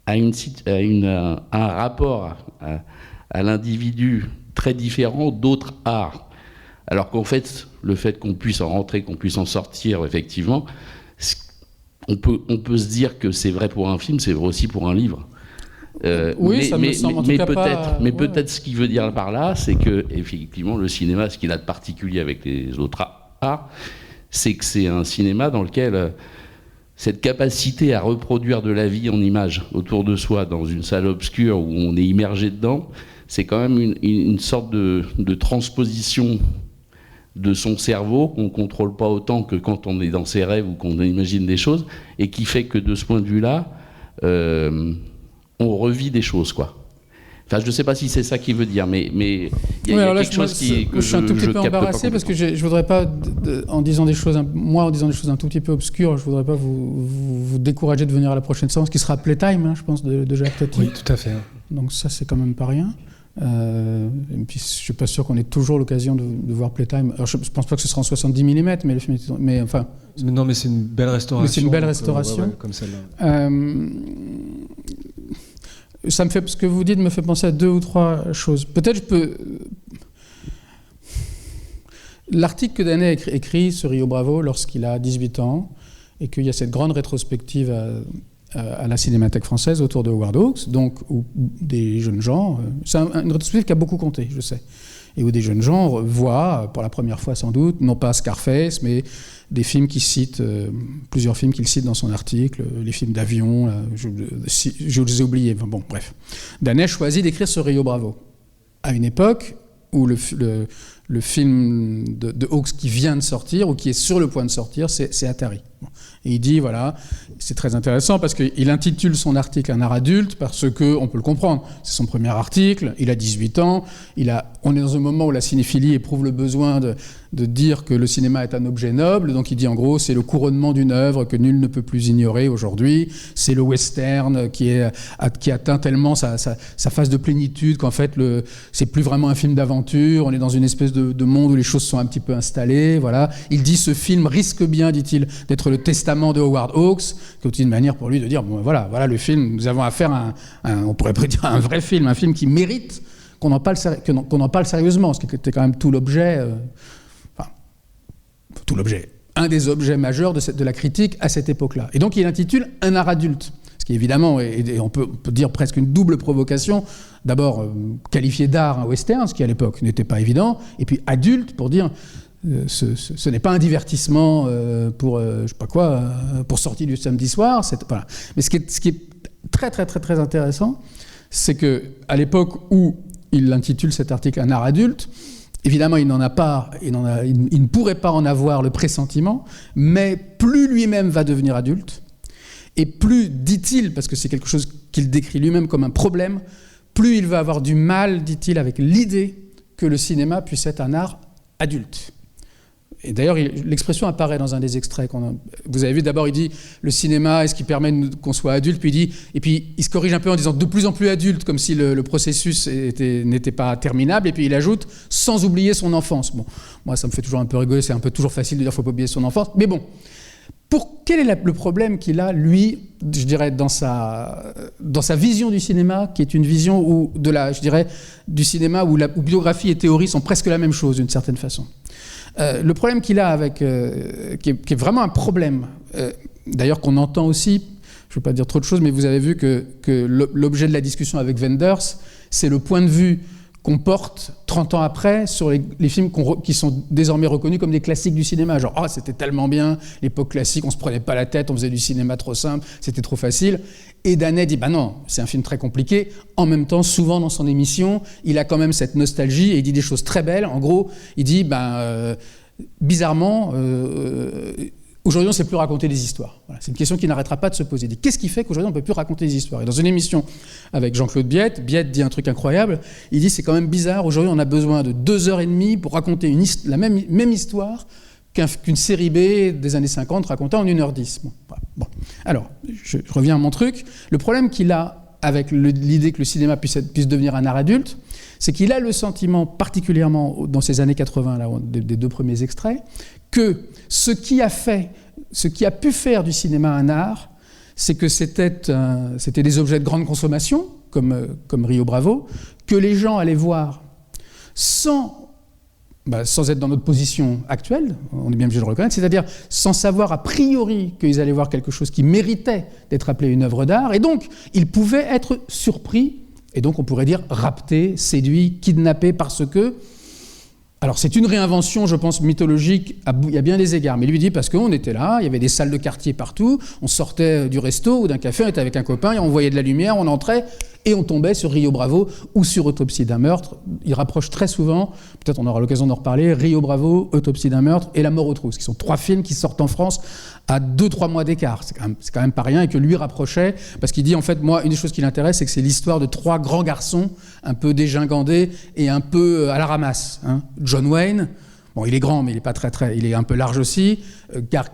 a un rapport à l'individu très différent d'autres arts. Alors qu'en fait, le fait qu'on puisse en rentrer, qu'on puisse en sortir, effectivement, on peut se dire que c'est vrai pour un film, c'est vrai aussi pour un livre. Ça me semble en tout cas pas... Mais peut-être ce qu'il veut dire par là, c'est que effectivement le cinéma, ce qu'il a de particulier avec les autres arts, c'est que c'est un cinéma dans lequel cette capacité à reproduire de la vie en images autour de soi dans une salle obscure où on est immergé dedans, c'est quand même une sorte de transposition de son cerveau qu'on ne contrôle pas autant que quand on est dans ses rêves ou qu'on imagine des choses, et qui fait que de ce point de vue-là, on revit des choses, quoi. Enfin, je ne sais pas si c'est ça qu'il veut dire, mais il y a quelque chose que je suis un tout petit peu embarrassé parce que je ne voudrais pas, en disant des choses un tout petit peu obscures, je ne voudrais pas vous décourager de venir à la prochaine séance, qui sera Playtime, je pense, de Jacques Tati. Oui, tout à fait. Donc ça, c'est quand même pas rien. Et puis, je ne suis pas sûr qu'on ait toujours l'occasion de voir Playtime. Alors, je ne pense pas que ce sera en 70 mm, mais le film est... Mais enfin... Non, mais c'est une belle restauration. Mais c'est une belle restauration. Comme celle-là. Ce que vous dites me fait penser à 2 ou 3 choses. Peut-être je peux... L'article que Danet écrit sur Rio Bravo lorsqu'il a 18 ans, et qu'il y a cette grande rétrospective à la Cinémathèque française autour de Howard Hawks, donc où des jeunes gens... c'est une rétrospective qui a beaucoup compté, je sais. Et où des jeunes gens voient, pour la première fois sans doute, non pas Scarface, mais des films qu'il cite, plusieurs films qu'il cite dans son article, les films d'avion, je les ai oubliés, bon, bref. Danet choisit d'écrire sur Rio Bravo, à une époque où le film de Hawks qui vient de sortir, ou qui est sur le point de sortir, c'est Atari. Bon. Et il dit, voilà, c'est très intéressant parce qu'il intitule son article Un art adulte, parce qu'on peut le comprendre. C'est son premier article, il a 18 ans, on est dans un moment où la cinéphilie éprouve le besoin de dire que le cinéma est un objet noble, donc il dit en gros, c'est le couronnement d'une œuvre que nul ne peut plus ignorer aujourd'hui, c'est le western qui atteint tellement sa phase de plénitude qu'en fait, c'est plus vraiment un film d'aventure, on est dans une espèce de monde où les choses sont un petit peu installées, voilà. Il dit, ce film risque bien, dit-il, d'être le testament de Howard Hawks, qui est une manière pour lui de dire, bon, voilà le film, nous avons affaire à on pourrait dire un vrai film, un film qui mérite qu'on en parle sérieusement, ce qui était quand même tout l'objet, un des objets majeurs de la critique à cette époque-là. Et donc il intitule Un art adulte, ce qui évidemment, et on peut dire presque une double provocation, d'abord qualifier d'art un western, ce qui à l'époque n'était pas évident, et puis adulte pour dire... ce n'est pas un divertissement pour je sais pas quoi, pour sortir du samedi soir. Voilà. Mais ce qui est très très très très intéressant, c'est que à l'époque où il intitule cet article Un art adulte, évidemment il n'en a pas, il ne pourrait pas en avoir le pressentiment, mais plus lui-même va devenir adulte, et plus, dit-il, parce que c'est quelque chose qu'il décrit lui-même comme un problème, plus il va avoir du mal, dit-il, avec l'idée que le cinéma puisse être un art adulte. Et d'ailleurs, l'expression apparaît dans un des extraits. Vous avez vu, d'abord, il dit « Le cinéma, est-ce qu'il permet qu'on soit adulte ?» Puis il se corrige un peu en disant « de plus en plus adulte », comme si le processus n'était pas terminable. Et puis il ajoute « sans oublier son enfance ». Bon, moi, ça me fait toujours un peu rigoler. C'est un peu toujours facile de dire « il ne faut pas oublier son enfance ». Mais bon, quel est le problème qu'il a, lui, je dirais, dans sa vision du cinéma, qui est une vision du cinéma où biographie et théorie sont presque la même chose, d'une certaine façon. Le problème qu'il a avec, qui est vraiment un problème, d'ailleurs qu'on entend aussi, je ne veux pas dire trop de choses, mais vous avez vu que l'objet de la discussion avec Wenders, c'est le point de vue qu'on porte 30 ans après sur les films qui sont désormais reconnus comme des classiques du cinéma. Genre, oh, c'était tellement bien, l'époque classique, on se prenait pas la tête, on faisait du cinéma trop simple, c'était trop facile. Et Danet dit, bah non, c'est un film très compliqué. En même temps, souvent dans son émission, il a quand même cette nostalgie et il dit des choses très belles. En gros, il dit, bizarrement, aujourd'hui, on ne sait plus raconter des histoires. Voilà, c'est une question qui n'arrêtera pas de se poser. Il dit, qu'est-ce qui fait qu'aujourd'hui, on ne peut plus raconter des histoires? Et dans une émission avec Jean-Claude Biette dit un truc incroyable. Il dit, c'est quand même bizarre, aujourd'hui, on a besoin de 2h30 pour raconter la même histoire qu'une série B des années 50 racontée en 1h10. Bon. Alors, je reviens à mon truc. Le problème qu'il a avec l'idée que le cinéma puisse devenir un art adulte, c'est qu'il a le sentiment, particulièrement dans ces années 80, là, des 2 premiers extraits, que ce qui a pu faire du cinéma un art, c'est que c'était des objets de grande consommation, comme Rio Bravo, que les gens allaient voir sans être dans notre position actuelle, on est bien obligé de le reconnaître, c'est-à-dire sans savoir a priori qu'ils allaient voir quelque chose qui méritait d'être appelé une œuvre d'art, et donc ils pouvaient être surpris, et donc on pourrait dire raptés, séduits, kidnappés, parce que... Alors c'est une réinvention, je pense, mythologique, il y a bien des égards, mais lui dit parce qu'on était là, il y avait des salles de quartier partout, on sortait du resto ou d'un café, on était avec un copain, et on voyait de la lumière, on entrait, et on tombait sur Rio Bravo ou sur Autopsie d'un meurtre. Il rapproche très souvent, peut-être on aura l'occasion d'en reparler, Rio Bravo, Autopsie d'un meurtre et La mort aux trousses, qui sont 3 films qui sortent en France à 2-3 mois d'écart. C'est quand même pas rien, et que lui rapprochait, parce qu'il dit, en fait, moi, une des choses qui l'intéresse, c'est que c'est l'histoire de 3 grands garçons, un peu dégingandés et un peu à la ramasse. Hein. John Wayne, bon, il est grand, mais il est pas il est un peu large aussi,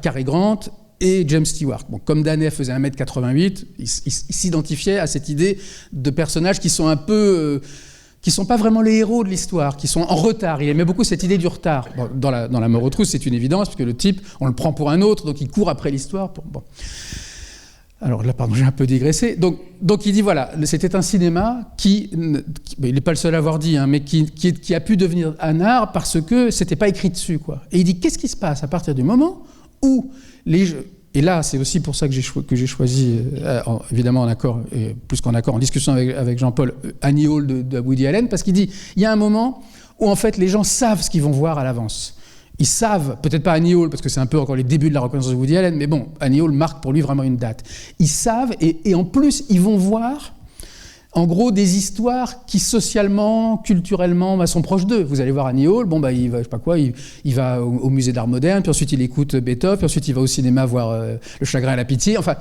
Cary Grant, et James Stewart. Bon, comme Danet faisait 1m88, il s'identifiait à cette idée de personnages qui sont un peu... qui ne sont pas vraiment les héros de l'histoire, qui sont en retard. Il aimait beaucoup cette idée du retard. Bon, dans la mort aux trousses, c'est une évidence, parce que le type, on le prend pour un autre, donc il court après l'histoire. Bon. Alors là, pardon, j'ai un peu digressé. Donc il dit, voilà, c'était un cinéma qui il n'est pas le seul à avoir dit, hein, mais qui a pu devenir un art parce que c'était pas écrit dessus, quoi. Et il dit, qu'est-ce qui se passe à partir du moment où les jeux... Et là, c'est aussi pour ça que j'ai choisi, évidemment en accord, et plus qu'en accord, en discussion avec Jean-Paul, Annie Hall de Woody Allen, parce qu'il dit, il y a un moment où en fait les gens savent ce qu'ils vont voir à l'avance. Ils savent, peut-être pas Annie Hall, parce que c'est un peu encore les débuts de la reconnaissance de Woody Allen, mais bon, Annie Hall marque pour lui vraiment une date. Ils savent, et en plus, ils vont voir... En gros, des histoires qui socialement, culturellement, sont proches d'eux. Vous allez voir Annie Hall, il va, je sais pas quoi, il va au musée d'art moderne, puis ensuite il écoute Beethoven, puis ensuite il va au cinéma voir Le chagrin et la pitié. Enfin,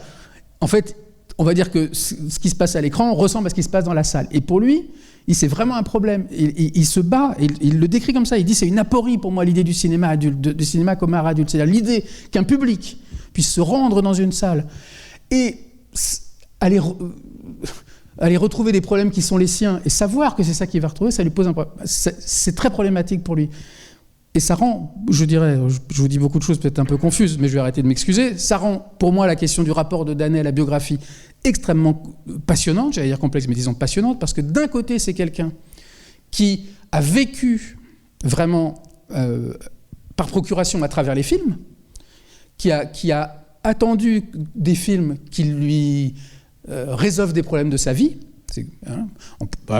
en fait, on va dire que ce qui se passe à l'écran ressemble à ce qui se passe dans la salle. Et pour lui, c'est vraiment un problème. Il se bat, il le décrit comme ça. Il dit, c'est une aporie pour moi, l'idée du cinéma adulte, du cinéma comme art adulte. C'est-à-dire l'idée qu'un public puisse se rendre dans une salle et aller retrouver des problèmes qui sont les siens et savoir que c'est ça qu'il va retrouver, ça lui pose un problème. C'est très problématique pour lui. Et ça rend, je dirais, je vous dis beaucoup de choses peut-être un peu confuses, mais je vais arrêter de m'excuser, ça rend pour moi la question du rapport de Danet à la biographie extrêmement passionnante, j'allais dire complexe, mais disons passionnante, parce que d'un côté, c'est quelqu'un qui a vécu vraiment par procuration à travers les films, qui a attendu des films qui lui... résolvent des problèmes de sa vie.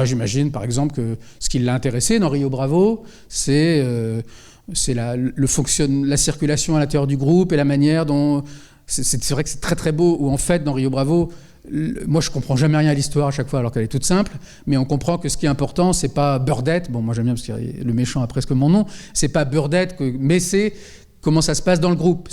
J'imagine par exemple que ce qui l'a intéressé dans Rio Bravo, c'est la circulation à l'intérieur du groupe et la manière dont... C'est vrai que c'est très très beau, où en fait dans Rio Bravo, moi je comprends jamais rien à l'histoire à chaque fois alors qu'elle est toute simple, mais on comprend que ce qui est important, c'est pas Burdette, bon moi j'aime bien parce que le méchant a presque mon nom, c'est pas Burdette, mais c'est comment ça se passe dans le groupe,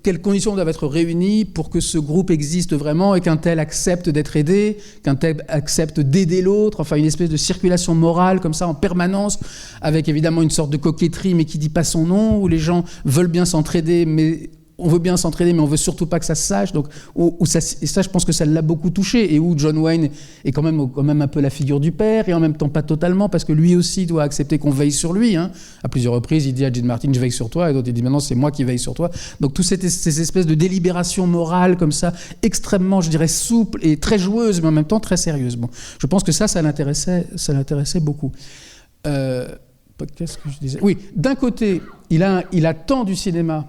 quelles conditions doivent être réunies pour que ce groupe existe vraiment et qu'un tel accepte d'être aidé, qu'un tel accepte d'aider l'autre, enfin une espèce de circulation morale comme ça en permanence, avec évidemment une sorte de coquetterie mais qui dit pas son nom, où les gens veulent bien s'entraider, mais on veut bien s'entraider, mais on veut surtout pas que ça se sache. Donc, et ça, je pense que ça l'a beaucoup touché. Et où John Wayne est quand même un peu la figure du père, et en même temps pas totalement, parce que lui aussi doit accepter qu'on veille sur lui. Hein. À plusieurs reprises, il dit à Gene Martin, je veille sur toi, et d'autres, il dit maintenant, c'est moi qui veille sur toi. Donc, toutes ces espèces de délibérations morales comme ça, extrêmement, je dirais, souples et très joueuses, mais en même temps très sérieuses. Bon, je pense que ça l'intéressait beaucoup. Qu'est-ce que je disais ? Oui, d'un côté, il attend du cinéma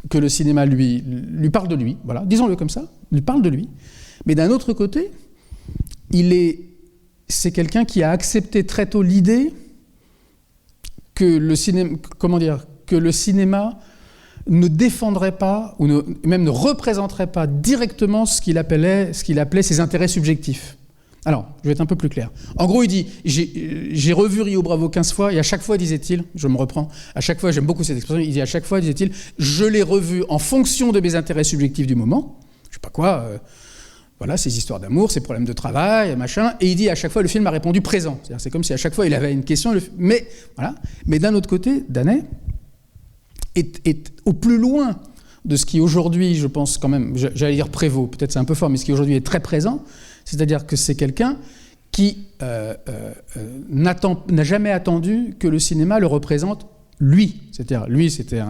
que le cinéma lui parle de lui, voilà, disons-le comme ça, lui parle de lui. Mais d'un autre côté, c'est quelqu'un qui a accepté très tôt l'idée que le cinéma ne défendrait pas, ou même ne représenterait pas directement ce qu'il appelait ses intérêts subjectifs. Alors, je vais être un peu plus clair. En gros, il dit, j'ai revu Rio Bravo 15 fois, et à chaque fois, disait-il, je me reprends, à chaque fois, j'aime beaucoup cette expression, il dit à chaque fois, disait-il, je l'ai revu en fonction de mes intérêts subjectifs du moment, je sais pas quoi, voilà, ces histoires d'amour, ces problèmes de travail, machin, et il dit à chaque fois, le film a répondu présent. C'est-à-dire, c'est comme si à chaque fois, il avait une question, mais d'un autre côté, Danet est au plus loin de ce qui aujourd'hui, je pense quand même, j'allais dire prévaut, peut-être c'est un peu fort, mais ce qui aujourd'hui est très présent, c'est-à-dire que c'est quelqu'un qui n'a jamais attendu que le cinéma le représente lui. C'est-à-dire, lui, c'était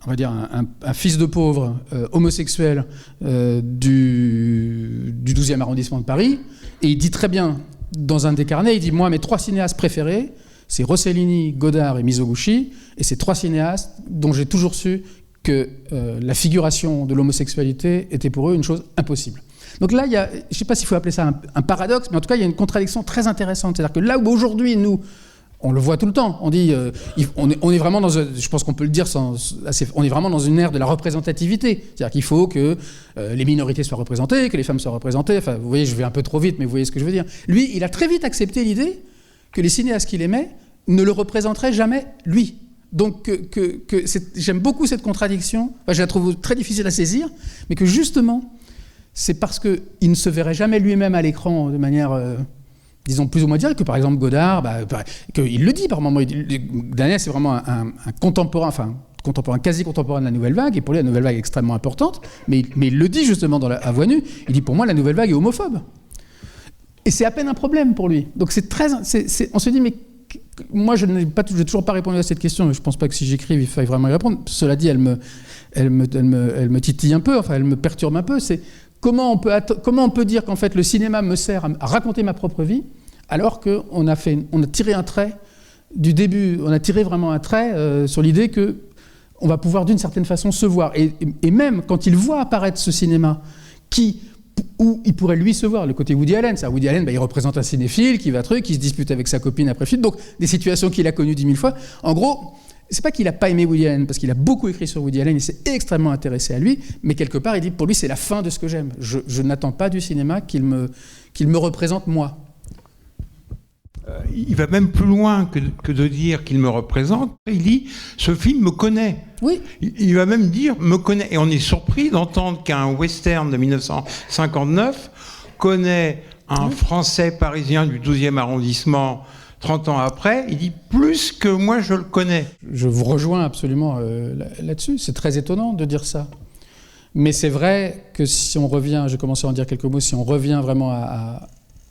on va dire un fils de pauvre homosexuel du 12e arrondissement de Paris, et il dit très bien, dans un des carnets, il dit « Moi, mes 3 cinéastes préférés, c'est Rossellini, Godard et Mizoguchi, et c'est 3 cinéastes dont j'ai toujours su que la figuration de l'homosexualité était pour eux une chose impossible. » Donc là, je ne sais pas s'il faut appeler ça un paradoxe, mais en tout cas, il y a une contradiction très intéressante. C'est-à-dire que là où aujourd'hui, nous, on le voit tout le temps, on dit, on est vraiment je pense qu'on peut le dire on est vraiment dans une ère de la représentativité. C'est-à-dire qu'il faut que les minorités soient représentées, que les femmes soient représentées. Enfin, vous voyez, je vais un peu trop vite, mais vous voyez ce que je veux dire. Lui, il a très vite accepté l'idée que les cinéastes qu'il aimait ne le représenteraient jamais lui. Donc, j'aime beaucoup cette contradiction. Enfin, je la trouve très difficile à saisir, mais que justement, c'est parce qu'il ne se verrait jamais lui-même à l'écran de manière, disons, plus ou moins directe, que par exemple Godard, qu'il le dit par moments. Danet, c'est vraiment un contemporain, quasi contemporain de la Nouvelle Vague, et pour lui, la Nouvelle Vague est extrêmement importante, mais il le dit justement à Voix nue, il dit, pour moi, la Nouvelle Vague est homophobe. Et c'est à peine un problème pour lui. Donc on se dit, mais moi, je n'ai toujours pas répondu à cette question, mais je ne pense pas que si j'écrive, il faille vraiment y répondre. Cela dit, elle me titille un peu, enfin, elle me perturbe un peu. C'est comment on peut dire qu'en fait le cinéma me sert à raconter ma propre vie, alors qu'on a tiré un trait du début, on a tiré vraiment un trait sur l'idée que on va pouvoir d'une certaine façon se voir. Et même quand il voit apparaître ce cinéma où il pourrait lui se voir, le côté Woody Allen. Ça, Woody Allen, il représente un cinéphile qui se dispute avec sa copine après le film, donc des situations qu'il a connues 10 000 fois. En gros, c'est pas qu'il n'a pas aimé Woody Allen, parce qu'il a beaucoup écrit sur Woody Allen, il s'est extrêmement intéressé à lui, mais quelque part, il dit, pour lui, c'est la fin de ce que j'aime. Je n'attends pas du cinéma qu'il me représente moi. Il va même plus loin que de dire qu'il me représente. Il dit, ce film me connaît. Oui. Il va même dire, me connaît. Et on est surpris d'entendre qu'un western de 1959 connaît un Français parisien du 12e arrondissement 30 ans après. Il dit, plus que moi, je le connais. Je vous rejoins absolument là-dessus. C'est très étonnant de dire ça. Mais c'est vrai que si on revient, j'ai commencé à en dire quelques mots, si on revient vraiment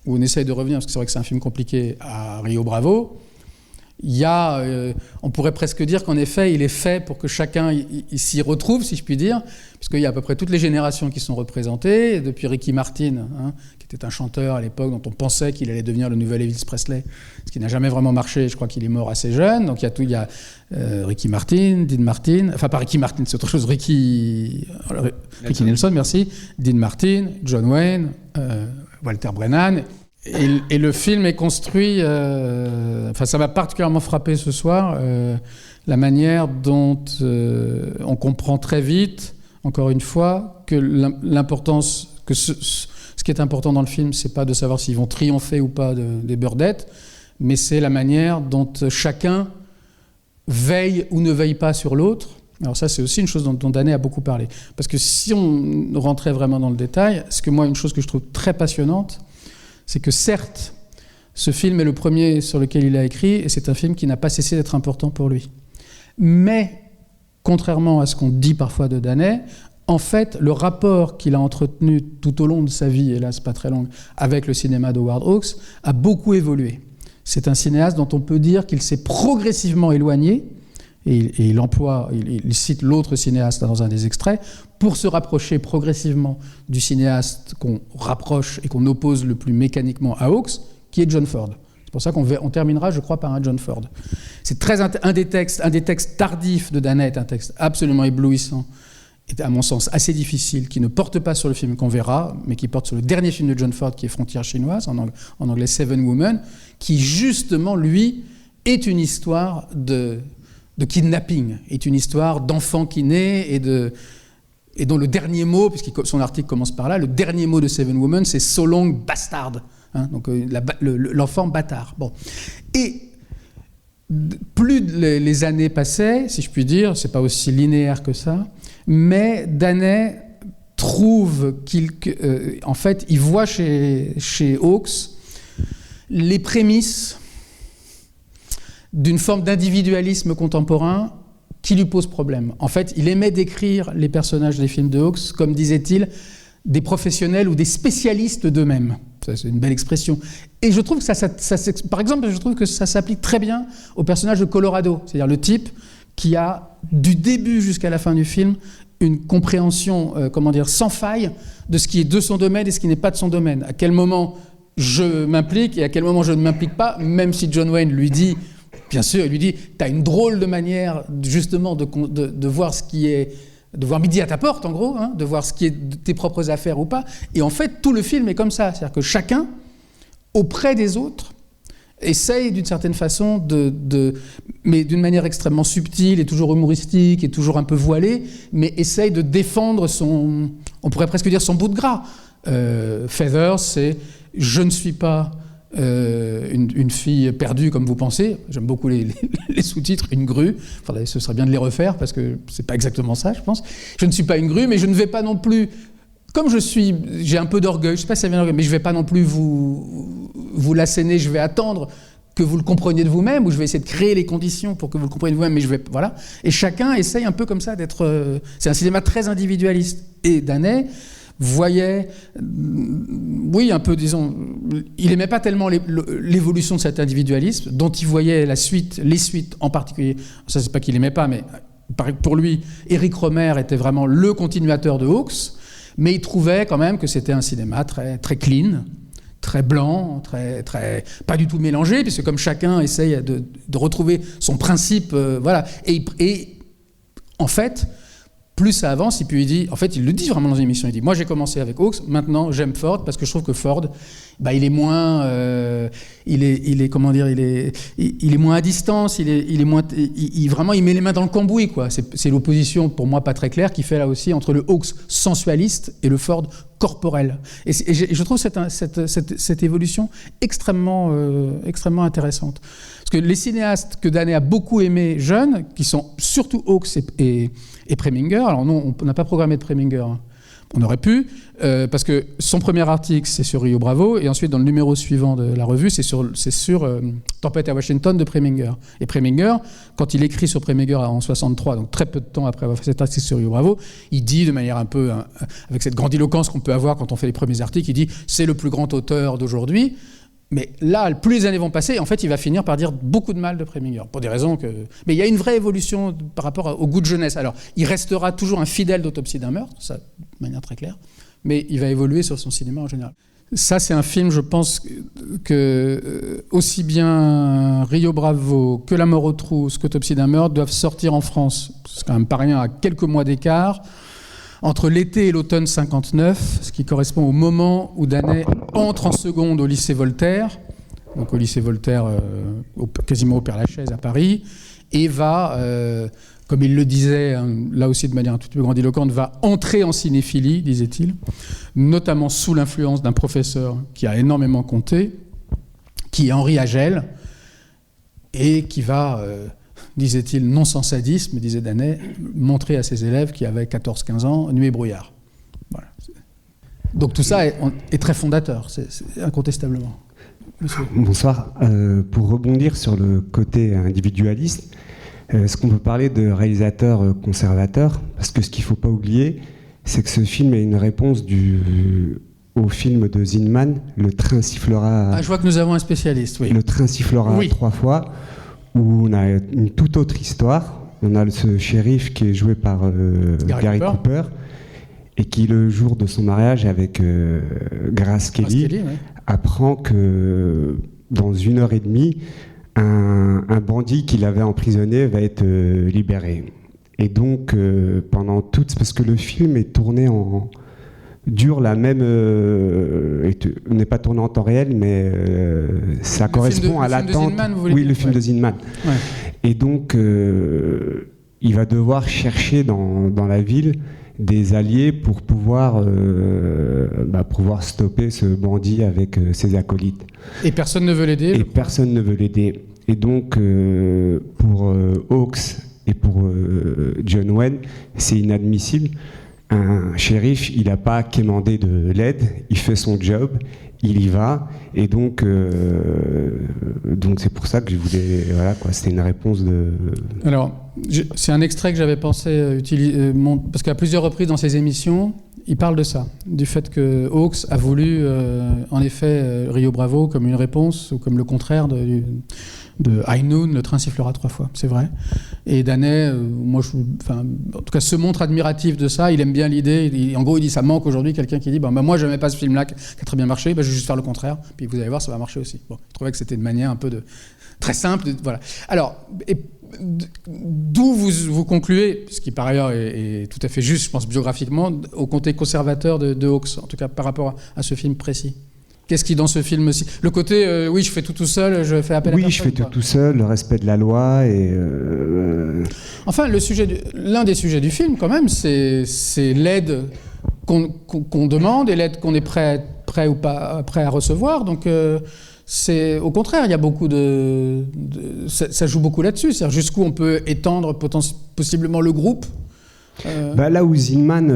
ou on essaye de revenir, parce que c'est vrai que c'est un film compliqué, à Rio Bravo, il y a, on pourrait presque dire qu'en effet, il est fait pour que chacun il s'y retrouve, si je puis dire, puisqu'il y a à peu près toutes les générations qui sont représentées, depuis Ricky Martin, qui était un chanteur à l'époque dont on pensait qu'il allait devenir le nouvel Elvis Presley, ce qui n'a jamais vraiment marché, je crois qu'il est mort assez jeune, donc il y a Ricky Martin, Dean Martin, enfin pas Ricky Martin, c'est autre chose, Ricky Nelson, merci, Dean Martin, John Wayne, Walter Brennan, et le film est construit, ça m'a particulièrement frappé ce soir, la manière dont on comprend très vite, encore une fois, que l'importance, que ce qui est important dans le film, c'est pas de savoir s'ils vont triompher ou pas des Birdettes, mais c'est la manière dont chacun veille ou ne veille pas sur l'autre. Alors ça, c'est aussi une chose dont Danet a beaucoup parlé. Parce que si on rentrait vraiment dans le détail, une chose que je trouve très passionnante, c'est que certes, ce film est le premier sur lequel il a écrit, et c'est un film qui n'a pas cessé d'être important pour lui. Mais, contrairement à ce qu'on dit parfois de Danet, en fait, le rapport qu'il a entretenu tout au long de sa vie, hélas pas très longue, avec le cinéma d'Howard Hawks, a beaucoup évolué. C'est un cinéaste dont on peut dire qu'il s'est progressivement éloigné, et il cite l'autre cinéaste dans un des extraits, pour se rapprocher progressivement du cinéaste qu'on rapproche et qu'on oppose le plus mécaniquement à Hawks, qui est John Ford. C'est pour ça qu'on terminera, je crois, par un John Ford. C'est un des textes tardifs de Danet est un texte absolument éblouissant, et à mon sens assez difficile, qui ne porte pas sur le film qu'on verra, mais qui porte sur le dernier film de John Ford, qui est Frontières chinoises, en anglais Seven Women, qui justement, lui, est une histoire de kidnapping, est une histoire d'enfant qui naît et dont le dernier mot, puisque son article commence par là, le dernier mot de Seven Women, c'est So long bastard, hein, donc l'enfant bâtard. Bon. Et plus les années passaient, si je puis dire, c'est pas aussi linéaire que ça, mais Danet trouve en fait, il voit chez Hawks les prémices d'une forme d'individualisme contemporain qui lui pose problème. En fait, il aimait décrire les personnages des films de Hawks comme, disait-il, des professionnels ou des spécialistes d'eux-mêmes. Ça, c'est une belle expression. Et je trouve que par exemple, je trouve que ça s'applique très bien au personnage de Colorado, c'est-à-dire le type qui a, du début jusqu'à la fin du film, une compréhension, sans faille de ce qui est de son domaine et ce qui n'est pas de son domaine. À quel moment je m'implique et à quel moment je ne m'implique pas, même si John Wayne lui dit, bien sûr, il lui dit, t'as une drôle de manière, justement, de voir ce qui est, de voir midi à ta porte, en gros, hein, de voir ce qui est de tes propres affaires ou pas. Et en fait, tout le film est comme ça. C'est-à-dire que chacun, auprès des autres, essaye d'une certaine façon mais d'une manière extrêmement subtile et toujours humoristique et toujours un peu voilée, mais essaye de défendre on pourrait presque dire son bout de gras. Feathers, c'est « je ne suis pas une fille perdue comme vous pensez ». J'aime beaucoup les sous-titres, une grue. Enfin, ce serait bien de les refaire parce que c'est pas exactement ça, je pense. Je ne suis pas une grue, mais je ne vais pas non plus... Comme j'ai un peu d'orgueil, je ne sais pas si ça vient d'orgueil, mais je ne vais pas non plus vous l'asséner, je vais attendre que vous le compreniez de vous-même, ou je vais essayer de créer les conditions pour que vous le compreniez de vous-même, mais voilà. Et chacun essaye un peu comme ça d'être... c'est un cinéma très individualiste. Et Danet voyait, oui, un peu, disons, il n'aimait pas tellement l'évolution de cet individualisme, dont il voyait les suites en particulier. Ça, c'est pas qu'il n'aimait pas, mais pour lui, Eric Rohmer était vraiment le continuateur de Hawks. Mais il trouvait quand même que c'était un cinéma très, très clean, très blanc, très pas du tout mélangé, puisque comme chacun essaye de retrouver son principe, voilà. Et en fait, plus ça avance, et puis il dit, en fait, il le dit vraiment dans une émission, il dit, moi j'ai commencé avec Hawks, maintenant j'aime Ford, parce que je trouve que Ford, il est moins, il est moins à distance, il est moins, vraiment, il met les mains dans le cambouis, quoi. C'est l'opposition, pour moi, pas très claire, qui fait là aussi entre le Hawks sensualiste et le Ford corporel. Et je trouve cette évolution extrêmement intéressante. Parce que les cinéastes que Danet a beaucoup aimés jeunes, qui sont surtout Hawks et Preminger, alors non, on n'a pas programmé de Preminger, hein. On aurait pu, parce que son premier article, c'est sur Rio Bravo, et ensuite, dans le numéro suivant de la revue, c'est sur Tempête à Washington de Preminger. Et Preminger, quand il écrit sur Preminger en 63, donc très peu de temps après avoir fait cet article sur Rio Bravo, il dit de manière un peu, avec cette grandiloquence qu'on peut avoir quand on fait les premiers articles, il dit « c'est le plus grand auteur d'aujourd'hui ». Mais là, plus les années vont passer, en fait, il va finir par dire beaucoup de mal de Preminger, pour des raisons que... Mais il y a une vraie évolution par rapport au goût de jeunesse. Alors, il restera toujours un fidèle d'Autopsie d'un meurtre, ça, de manière très claire, mais il va évoluer sur son cinéma en général. Ça, c'est un film, je pense, que aussi bien Rio Bravo que La mort aux trousses qu'Autopsie d'un meurtre doivent sortir en France. C'est quand même pas rien, à quelques mois d'écart. Entre l'été et l'automne 59, ce qui correspond au moment où Danet entre en seconde au lycée Voltaire, donc au lycée Voltaire, quasiment au Père-Lachaise à Paris, et va, comme il le disait, là aussi de manière un tout petit peu grandiloquente, va entrer en cinéphilie, disait-il, notamment sous l'influence d'un professeur qui a énormément compté, qui est Henri Agel, et qui va... disait-il, non sans sadisme, disait Danet, montrer à ses élèves qui avaient 14-15 ans, nuit et brouillard. Voilà. Donc tout ça est très fondateur, c'est incontestablement. Monsieur. Bonsoir. Pour rebondir sur le côté individualiste, est-ce qu'on peut parler de réalisateur conservateur ? Parce que ce qu'il ne faut pas oublier, c'est que ce film est une réponse au film de Zinman, Le train sifflera... Ah, je vois que nous avons un spécialiste, oui. Le train sifflera 3 fois. Où on a une toute autre histoire. On a ce shérif qui est joué par Gary Cooper et qui, le jour de son mariage avec Grace Kelly, apprend que dans 1h30, un bandit qui l'avait emprisonné va être libéré. Et donc, pendant toute... Parce que le film est tourné dure la même... n'est pas tourné en temps réel, mais ça correspond à l'attente. Oui, le film de Zinman. Ouais. Et donc, il va devoir chercher dans la ville des alliés pour pouvoir stopper ce bandit avec ses acolytes. Et personne ne veut l'aider. Et personne ne veut l'aider. Et donc, pour Hawks et pour John Wayne, c'est inadmissible. Un shérif, il n'a pas quémandé de l'aide, il fait son job, il y va, et donc c'est pour ça que je voulais, voilà quoi, c'était une réponse de... Alors, c'est un extrait que j'avais pensé utiliser, parce qu'à plusieurs reprises dans ses émissions, il parle de ça, du fait que Hawks a voulu, en effet, Rio Bravo comme une réponse, ou comme le contraire de High Noon, le train sifflera 3 fois, c'est vrai. Et Daney, en tout cas, se montre admiratif de ça, il aime bien l'idée, en gros, il dit, ça manque aujourd'hui quelqu'un qui dit, moi, je n'aimais pas ce film-là qui a très bien marché, je vais juste faire le contraire, puis vous allez voir, ça va marcher aussi. Bon, je trouvais que c'était une manière un peu très simple, voilà. Alors, d'où vous concluez, ce qui par ailleurs est tout à fait juste, je pense, biographiquement, au côté conservateur de Hawks, en tout cas par rapport à ce film précis. Qu'est-ce qui, dans ce film aussi, le côté, oui, je fais tout seul, je fais appel à personne. Oui, je fais tout seul, le respect de la loi et... Enfin, l'un des sujets du film, quand même, c'est l'aide qu'on demande et l'aide qu'on est prêt ou pas prêt à recevoir. Donc, c'est au contraire, il y a beaucoup ça joue beaucoup là-dessus. C'est-à-dire jusqu'où on peut étendre possiblement le groupe. Là où Zinman,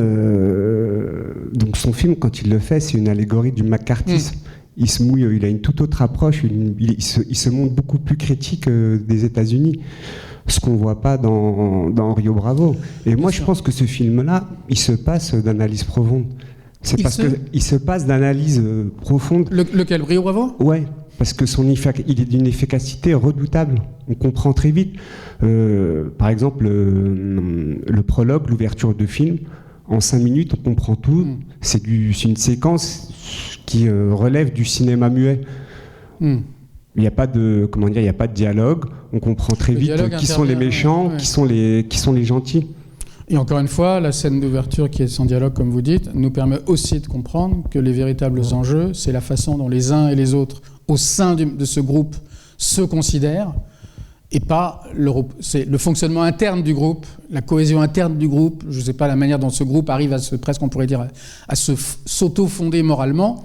donc son film, quand il le fait, c'est une allégorie du macartisme. Il se mouille, il a une toute autre approche, il se montre beaucoup plus critique des États-Unis, ce qu'on ne voit pas dans Rio Bravo. Et moi, je pense que ce film-là, il se passe d'analyse profonde. C'est parce qu'il se passe d'analyse profonde. Lequel, Rio Bravo ? Ouais, parce que il est d'une efficacité redoutable. On comprend très vite. Par exemple, le prologue, l'ouverture de film, en 5 minutes, on comprend tout. C'est une séquence qui relève du cinéma muet. Il n'y a pas de dialogue. On comprend très vite qui sont les méchants, qui sont les gentils. Et encore une fois, la scène d'ouverture qui est sans dialogue, comme vous dites, nous permet aussi de comprendre que les véritables enjeux, c'est la façon dont les uns et les autres, au sein de ce groupe, se considèrent, et pas c'est le fonctionnement interne du groupe, la cohésion interne du groupe, je ne sais pas la manière dont ce groupe arrive presque on pourrait dire, à s'auto-fonder moralement,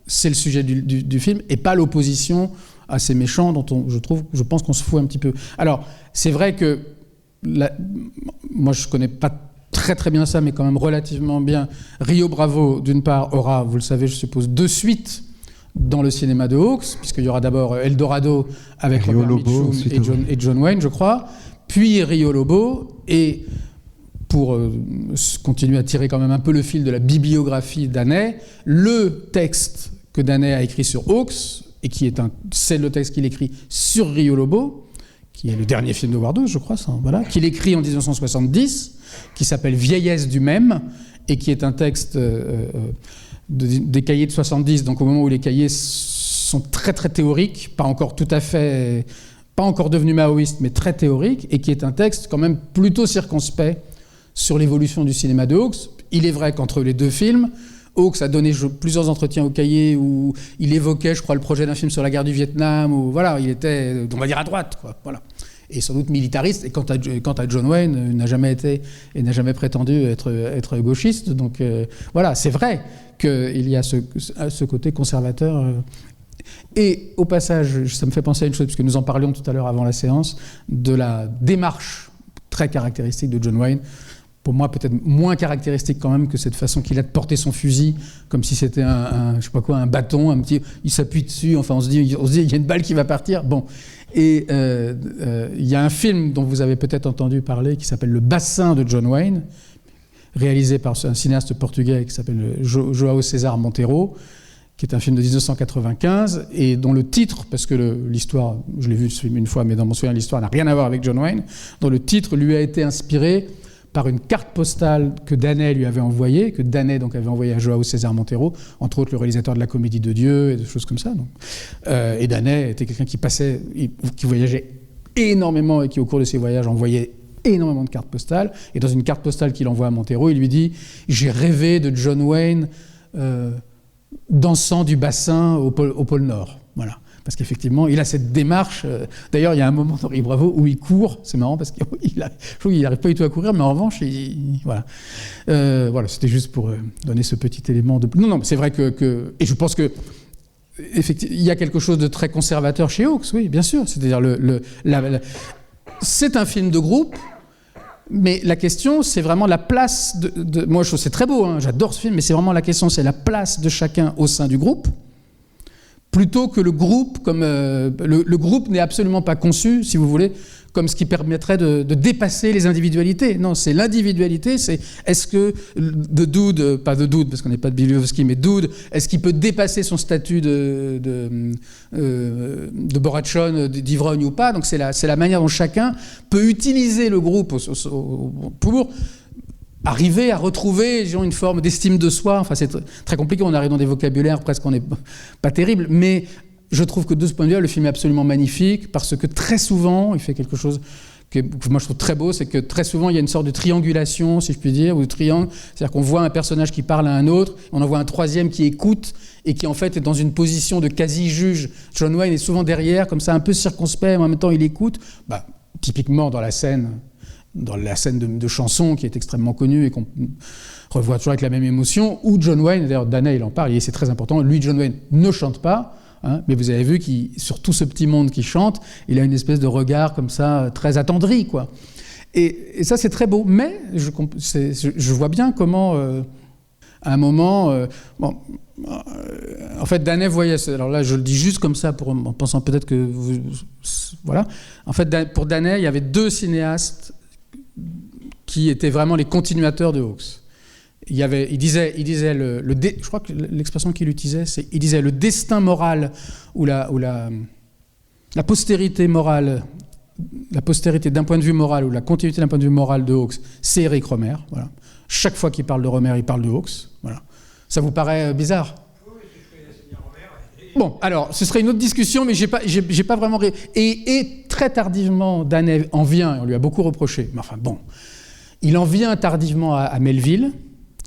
c'est le sujet du film, et pas l'opposition à ces méchants dont je pense qu'on se fout un petit peu. Alors, c'est vrai que moi je ne connais pas très très bien ça, mais quand même relativement bien. Rio Bravo, d'une part, aura, vous le savez, je suppose, 2 suites dans le cinéma de Hawks, puisqu'il y aura d'abord Eldorado avec Rio Robert Lobo, Mitchum et John Wayne, je crois, puis Rio Lobo, et pour continuer à tirer quand même un peu le fil de la bibliographie Daney, le texte que Daney a écrit sur Hawks, et c'est le texte qu'il écrit sur Rio Lobo, qui est le dernier film de Wardus, je crois, voilà, qu'il écrit en 1970, qui s'appelle Vieillesse du même, et qui est un texte des cahiers de 70, donc au moment où les cahiers sont très très théoriques, pas encore devenus maoïstes, mais très théoriques, et qui est un texte quand même plutôt circonspect sur l'évolution du cinéma de Hawks. Il est vrai qu'entre les 2 films, Hawks a donné plusieurs entretiens au cahier où il évoquait, je crois, le projet d'un film sur la guerre du Vietnam, où voilà, il était, on va dire, à droite, quoi, voilà. Et sans doute militariste, et quant à John Wayne, n'a jamais été et n'a jamais prétendu être gauchiste. Donc voilà, c'est vrai qu'il y a ce côté conservateur. Et au passage, ça me fait penser à une chose, puisque nous en parlions tout à l'heure avant la séance, de la démarche très caractéristique de John Wayne. Pour moi, peut-être moins caractéristique quand même que cette façon qu'il a de porter son fusil, comme si c'était je sais pas quoi, un bâton, il s'appuie dessus, enfin on se dit, il y a une balle qui va partir. Bon. Et il y a un film dont vous avez peut-être entendu parler qui s'appelle Le Bassin de John Wayne, réalisé par un cinéaste portugais qui s'appelle João César Monteiro, qui est un film de 1995 et dont le titre, parce que l'histoire, je l'ai vu ce film une fois, mais dans mon souvenir, l'histoire n'a rien à voir avec John Wayne, dont le titre lui a été inspiré par une carte postale que Danet lui avait envoyée, que Danet donc avait envoyée à João César Monteiro, entre autres le réalisateur de La Comédie de Dieu et des choses comme ça. Donc. Et Danet était quelqu'un qui voyageait énormément et qui, au cours de ses voyages, envoyait énormément de cartes postales. Et dans une carte postale qu'il envoie à Monteiro, il lui dit « J'ai rêvé de John Wayne dansant du bassin au pôle Nord. » Voilà. Parce qu'effectivement, il a cette démarche. D'ailleurs, il y a un moment dans Rio Bravo où il court. C'est marrant parce que je trouve qu'il n'arrive pas du tout à courir, mais en revanche, voilà. Voilà, c'était juste pour donner ce petit élément de. Non, c'est vrai que. Et je pense que. Effectivement, il y a quelque chose de très conservateur chez Hawks, oui, bien sûr. C'est-à-dire, c'est un film de groupe, mais la question, c'est vraiment la place de. Moi, je trouve que c'est très beau, hein, j'adore ce film, mais c'est vraiment la question, c'est la place de chacun au sein du groupe. Plutôt que le groupe, comme le groupe n'est absolument pas conçu, si vous voulez, comme ce qui permettrait de dépasser les individualités. Non, c'est l'individualité, c'est est-ce que The Dude, pas The Dude parce qu'on n'est pas de Biliowski, mais Dude, est-ce qu'il peut dépasser son statut de Borachon, d'ivrogne ou pas? Donc c'est la manière dont chacun peut utiliser le groupe pour arriver à retrouver une forme d'estime de soi. Enfin, c'est très compliqué, on arrive dans des vocabulaires presque on n'est pas terrible, mais je trouve que de ce point de vue, le film est absolument magnifique, parce que très souvent, il fait quelque chose que moi je trouve très beau, c'est que très souvent, il y a une sorte de triangulation, si je puis dire, ou de triangle, c'est-à-dire qu'on voit un personnage qui parle à un autre, on en voit un troisième qui écoute, et qui en fait est dans une position de quasi-juge. John Wayne est souvent derrière, comme ça, un peu circonspect, mais en même temps, il écoute. Typiquement dans la scène de chanson qui est extrêmement connue et qu'on revoit toujours avec la même émotion, où John Wayne, d'ailleurs Danet il en parle, et c'est très important, lui John Wayne ne chante pas, hein, mais vous avez vu qu'il, sur tout ce petit monde qui chante, il a une espèce de regard comme ça, très attendri, quoi. Et ça c'est très beau, mais je vois bien comment, à un moment, en fait Danet voyait, alors là je le dis juste comme ça en pensant peut-être que vous, voilà, en fait pour Danet il y avait deux cinéastes qui étaient vraiment les continuateurs de Hawks. Il disait je crois que l'expression qu'il utilisait, il disait le destin moral ou la postérité morale, la postérité d'un point de vue moral ou la continuité d'un point de vue moral de Hawks, c'est Eric Rohmer. Voilà. Chaque fois qu'il parle de Rohmer, il parle de Hawks. Voilà. Ça vous paraît bizarre ? Bon, alors, ce serait une autre discussion, mais j'ai pas vraiment... Et très tardivement, Danet en vient, on lui a beaucoup reproché, mais enfin bon, il en vient tardivement à Melville,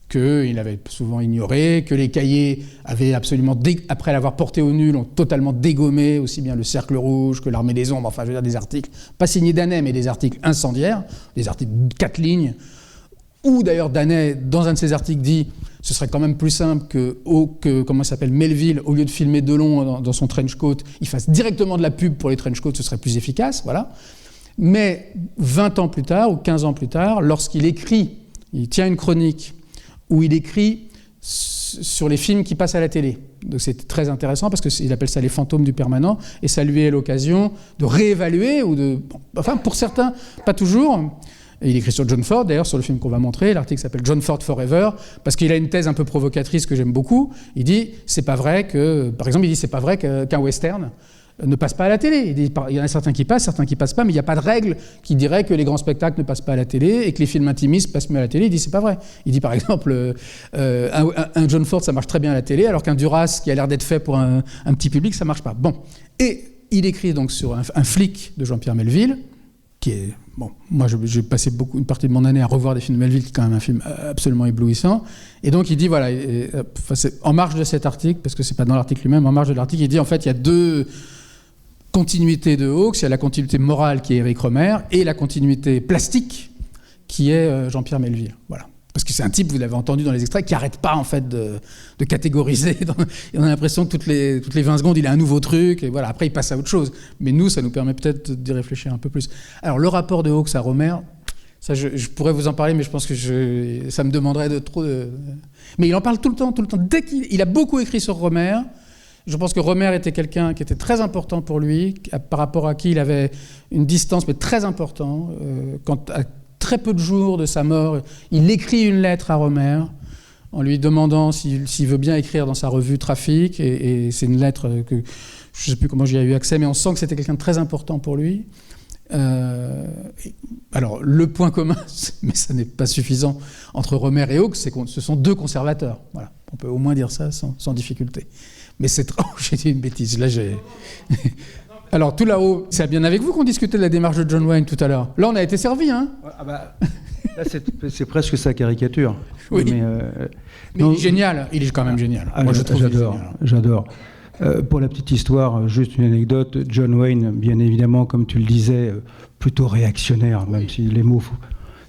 qu'il avait souvent ignoré, que les cahiers avaient absolument, après l'avoir porté au nul, ont totalement dégommé aussi bien le Cercle Rouge que l'Armée des Ombres, enfin je veux dire des articles, pas signés Danet, mais des articles incendiaires, des articles de 4 lignes, où d'ailleurs Danet, dans un de ses articles, dit ce serait quand même plus simple que comment ça s'appelle, Melville, au lieu de filmer Delon dans son trench coat, il fasse directement de la pub pour les trench coats, ce serait plus efficace, voilà. Mais 20 ans plus tard, ou 15 ans plus tard, lorsqu'il écrit, il tient une chronique, où il écrit sur les films qui passent à la télé. Donc c'est très intéressant parce qu'il appelle ça les fantômes du permanent, et ça lui est l'occasion de réévaluer, enfin pour certains, pas toujours. Et il écrit sur John Ford, d'ailleurs, sur le film qu'on va montrer. L'article s'appelle John Ford Forever, parce qu'il a une thèse un peu provocatrice que j'aime beaucoup. Il dit, c'est pas vrai que, par exemple, c'est pas vrai qu'un western ne passe pas à la télé. Il dit, il y en a certains qui passent pas, mais il n'y a pas de règle qui dirait que les grands spectacles ne passent pas à la télé et que les films intimistes passent mieux à la télé. Il dit, c'est pas vrai. Il dit, par exemple, un John Ford, ça marche très bien à la télé, alors qu'un Duras, qui a l'air d'être fait pour un petit public, ça marche pas. Bon. Et il écrit donc sur un flic de Jean-Pierre Melville, qui est... Bon, moi, j'ai passé une partie de mon année à revoir des films de Melville, qui est quand même un film absolument éblouissant. Et donc, il dit, voilà, c'est en marge de cet article, parce que c'est pas dans l'article lui-même, en marge de l'article, il dit, en fait, il y a deux continuités de Hawks. Il y a la continuité morale, qui est Eric Rohmer, et la continuité plastique, qui est Jean-Pierre Melville. Voilà. Parce que c'est un type, vous l'avez entendu dans les extraits, qui n'arrête pas, en fait, de catégoriser. On a l'impression que toutes les 20 secondes, il a un nouveau truc, et voilà, après, il passe à autre chose. Mais nous, ça nous permet peut-être d'y réfléchir un peu plus. Alors, le rapport de Hawks à Rohmer, ça, je pourrais vous en parler, mais je pense que ça me demanderait de trop de... Mais il en parle tout le temps. Dès qu'il a beaucoup écrit sur Rohmer, je pense que Rohmer était quelqu'un qui était très important pour lui, par rapport à qui il avait une distance, mais très importante, à très peu de jours de sa mort, il écrit une lettre à Rohmer en lui demandant s'il veut bien écrire dans sa revue Trafic, et c'est une lettre que je ne sais plus comment j'y ai eu accès, mais on sent que c'était quelqu'un de très important pour lui. Alors, le point commun, mais ça n'est pas suffisant, entre Rohmer et Hawks, c'est que ce sont deux conservateurs. Voilà, on peut au moins dire ça sans difficulté. Mais c'est trop... j'ai dit une bêtise, là j'ai... Alors, tout là-haut, c'est bien avec vous qu'on discutait de la démarche de John Wayne tout à l'heure. Là, on a été servi, hein. Là, c'est presque sa caricature. Oui. Mais non, il est génial, il est quand même génial. Moi, je trouve j'adore. Pour la petite histoire, juste une anecdote, John Wayne, bien évidemment, comme tu le disais, plutôt réactionnaire, même si les mots...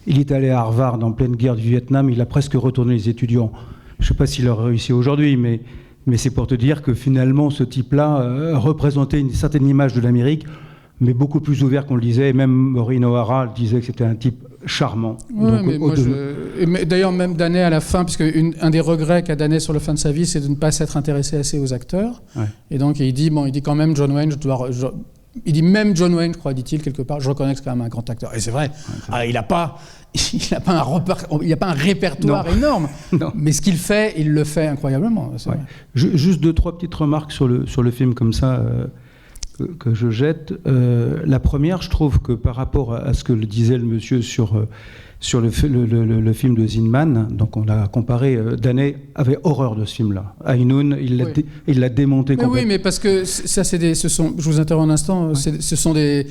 Il est allé à Harvard en pleine guerre du Vietnam, il a presque retourné les étudiants. Je ne sais pas s'il aurait réussi aujourd'hui, mais c'est pour te dire que finalement, ce type-là représentait une certaine image de l'Amérique, mais beaucoup plus ouvert qu'on le disait, et même Maureen O'Hara disait que c'était un type charmant. Oui, donc, mais d'ailleurs, même Daney à la fin, puisque un des regrets qu'a Daney sur la fin de sa vie, c'est de ne pas s'être intéressé assez aux acteurs. Ouais. Et donc, il dit quand même John Wayne, il dit même John Wayne, je crois, dit-il quelque part, je reconnais que c'est quand même un grand acteur. Et c'est vrai, il n'a pas un répertoire énorme, mais ce qu'il fait, il le fait incroyablement. Ouais. Juste 2-3 petites remarques sur le film comme ça. Que je jette. La première, je trouve que par rapport à ce que le disait le monsieur sur le film de Zinman, donc on l'a comparé, Daney avait horreur de ce film-là. High-Noon, il l'a démonté complètement. Oui, mais parce que ça, je vous interromps un instant, ce sont des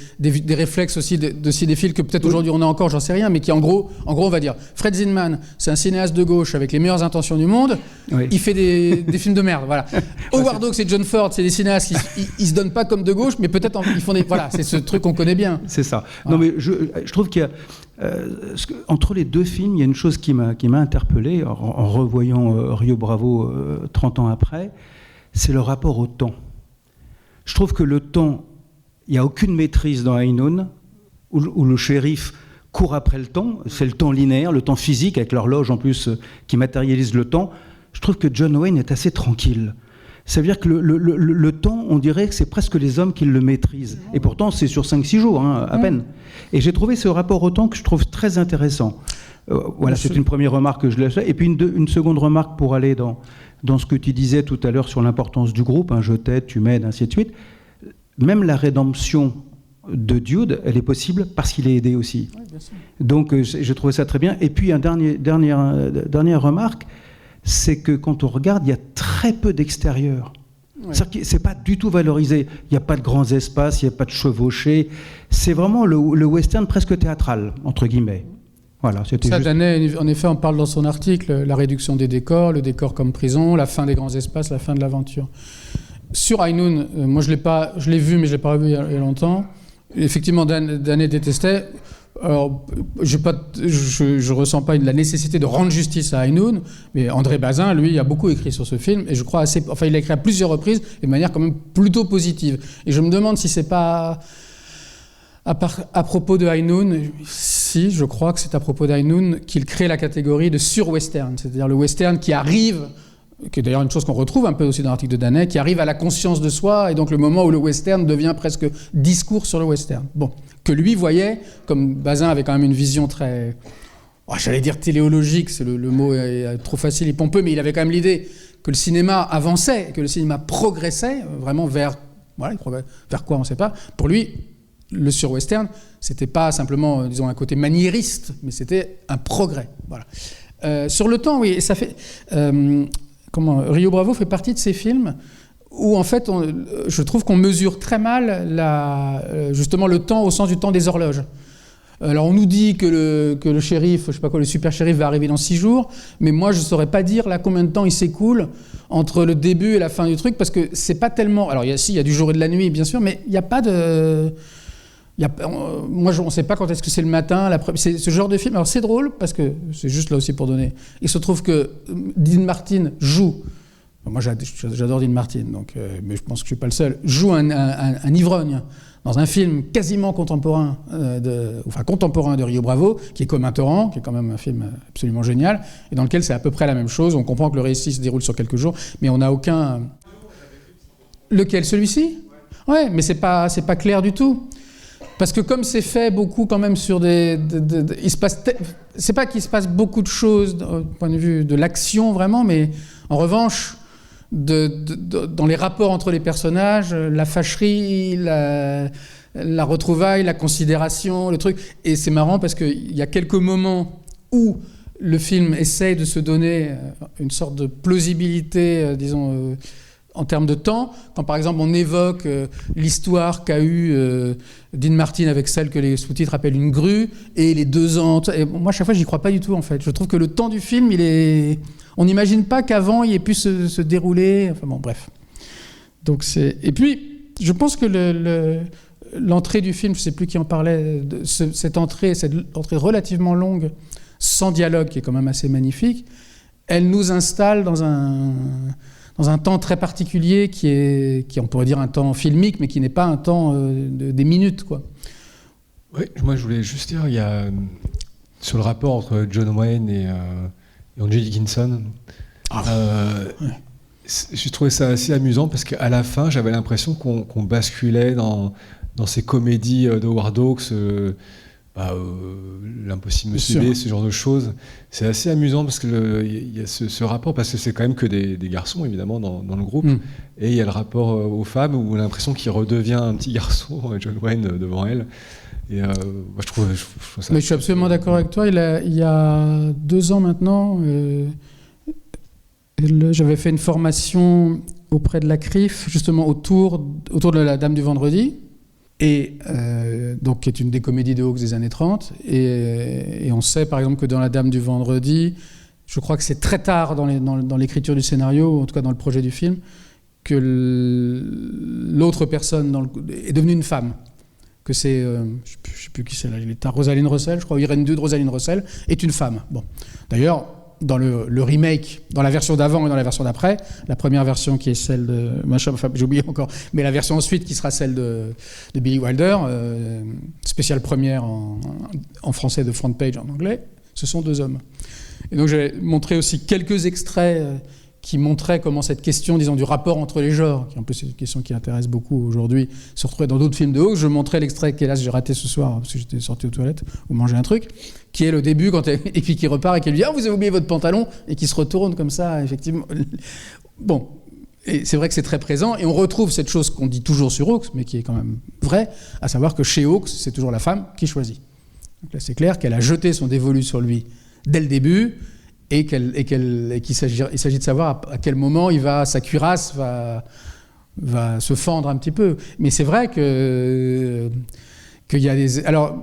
réflexes aussi des films que peut-être aujourd'hui on a encore, j'en sais rien, mais qui en gros, on va dire, Fred Zinman, c'est un cinéaste de gauche avec les meilleures intentions du monde, il fait des films de merde, voilà. Howard Hawks et John Ford, c'est des cinéastes qui se donnent pas comme de gauche, mais peut-être ils font voilà, c'est ce truc qu'on connaît bien. C'est ça. Non, mais je trouve qu'il y a entre les deux films, il y a une chose qui m'a interpellé en revoyant Rio Bravo 30 ans après, c'est le rapport au temps. Je trouve que le temps, il n'y a aucune maîtrise dans High-Noon, où le shérif court après le temps, c'est le temps linéaire, le temps physique, avec l'horloge en plus qui matérialise le temps. Je trouve que John Wayne est assez tranquille. Ça veut dire que le temps, on dirait que c'est presque les hommes qui le maîtrisent. Et pourtant, c'est sur 5-6 jours, à peine. Et j'ai trouvé ce rapport au temps que je trouve très intéressant. Voilà, c'est une première remarque que je laisse. Et puis une seconde remarque pour aller dans ce que tu disais tout à l'heure sur l'importance du groupe, je t'aide, tu m'aides, ainsi de suite. Même la rédemption de Dude, elle est possible parce qu'il est aidé aussi. Oui, bien sûr. Donc j'ai trouvé ça très bien. Et puis dernière remarque, c'est que quand on regarde, il y a très peu d'extérieur. Ouais. C'est pas du tout valorisé. Il n'y a pas de grands espaces, il n'y a pas de chevauchés. C'est vraiment le western presque théâtral, entre guillemets. Voilà, ça, Daney, en effet, on parle dans son article, la réduction des décors, le décor comme prison, la fin des grands espaces, la fin de l'aventure. Sur High-Noon, moi je l'ai vu, mais je ne l'ai pas revu il y a longtemps. Effectivement, Daney détestait. Alors, je ne ressens pas la nécessité de rendre justice à High-Noon, mais André Bazin, lui, a beaucoup écrit sur ce film, et je crois il a écrit à plusieurs reprises, et de manière quand même plutôt positive. Et je me demande si c'est pas à propos de High-Noon, si, je crois que c'est à propos de High-Noon qu'il crée la catégorie de sur-western, c'est-à-dire le western qui arrive, qui est d'ailleurs une chose qu'on retrouve un peu aussi dans l'article de Daney, qui arrive à la conscience de soi, et donc le moment où le western devient presque discours sur le western. Bon, que lui voyait, comme Bazin avait quand même une vision très, j'allais dire téléologique, le mot est trop facile et pompeux, mais il avait quand même l'idée que le cinéma avançait, que le cinéma progressait vraiment vers quoi on ne sait pas. Pour lui, le sur-western, c'était pas simplement, disons, un côté maniériste, mais c'était un progrès. Voilà. Sur le temps, oui, ça fait... Rio Bravo fait partie de ces films où, en fait, je trouve qu'on mesure très mal justement le temps au sens du temps des horloges. Alors, on nous dit que le shérif, je sais pas quoi, le super shérif va arriver dans 6 jours, mais moi, je saurais pas dire là combien de temps il s'écoule entre le début et la fin du truc, parce que c'est pas tellement... Alors, il y a du jour et de la nuit, bien sûr, mais il n'y a pas de... Moi, on ne sait pas quand est-ce que c'est le matin. C'est ce genre de film. Alors, c'est drôle, parce que c'est juste là aussi pour donner. Il se trouve que Dean Martin joue. Moi, j'adore Dean Martin, donc, mais je pense que je ne suis pas le seul. Joue un ivrogne dans un film quasiment contemporain, contemporain de Rio Bravo, qui est Comme un torrent, qui est quand même un film absolument génial, et dans lequel c'est à peu près la même chose. On comprend que le récit se déroule sur quelques jours, mais on n'a aucun... Lequel, celui-ci ? Ouais, mais c'est pas clair du tout. Parce que comme c'est fait beaucoup quand même sur c'est pas qu'il se passe beaucoup de choses du point de vue de l'action vraiment, mais en revanche, dans les rapports entre les personnages, la fâcherie, la retrouvaille, la considération, le truc. Et c'est marrant parce qu'il y a quelques moments où le film essaye de se donner une sorte de plausibilité, disons, en termes de temps. Quand par exemple on évoque l'histoire qu'a eue Dean Martin avec celle que les sous-titres appellent une grue, et les 2 ans. Et moi, à chaque fois, j'y crois pas du tout, en fait. Je trouve que le temps du film, on n'imagine pas qu'avant, il ait pu se dérouler. Enfin bon, bref. Donc et puis, je pense que l'entrée du film, je ne sais plus qui en parlait, cette entrée relativement longue, sans dialogue, qui est quand même assez magnifique, elle nous installe dans un temps très particulier qui on pourrait dire un temps filmique, mais qui n'est pas un temps des minutes, quoi. Oui, moi je voulais juste dire, il y a sur le rapport entre John Wayne et Andrew Dickinson, j'ai trouvé ça assez amusant parce qu'à la fin, j'avais l'impression qu'on basculait dans ces comédies de Howard Hawks, l'impossible Monsieur B, ce genre de choses. C'est assez amusant parce que il y a ce rapport, parce que c'est quand même que des garçons évidemment dans le groupe, et il y a le rapport aux femmes où on a l'impression qu'il redevient un petit garçon, John Wayne, devant elle. Et je trouve ça. Mais je suis absolument d'accord avec toi. Il y a 2 ans maintenant, j'avais fait une formation auprès de la CRIF, justement autour de La Dame du Vendredi. Et donc, qui est une des comédies de Hawks des années 30. Et on sait, par exemple, que dans La Dame du Vendredi, je crois que c'est très tard dans l'écriture du scénario, en tout cas dans le projet du film, que l'autre personne est devenue une femme. Que c'est, je ne sais plus qui c'est là, il est à Rosalind Russell, je crois, Irène Dude, Rosalind Russell, est une femme. Bon. D'ailleurs, dans le remake, dans la version d'avant et dans la version d'après, la première version qui est celle de... Enfin, j'ai oublié encore, mais la version ensuite qui sera celle de Billy Wilder, spéciale première en français de Front Page en anglais, ce sont 2 hommes. Et donc j'ai montré aussi quelques extraits qui montraient comment cette question, disons, du rapport entre les genres, qui est un peu une question qui intéresse beaucoup aujourd'hui, se retrouvait dans d'autres films de Hawks. Je montrais l'extrait qu'hélas j'ai raté ce soir parce que j'étais sorti aux toilettes ou manger un truc, qui est le début et puis qui repart et qui lui dit « Ah, vous avez oublié votre pantalon » et qui se retourne comme ça, effectivement. Bon, et c'est vrai que c'est très présent, et on retrouve cette chose qu'on dit toujours sur Hawks, mais qui est quand même vraie, à savoir que chez Hawks, c'est toujours la femme qui choisit. Donc là, c'est clair qu'elle a jeté son dévolu sur lui dès le début, et qu'il s'agit de savoir à quel moment sa cuirasse va se fendre un petit peu. Mais c'est vrai qu'il y a des... Alors,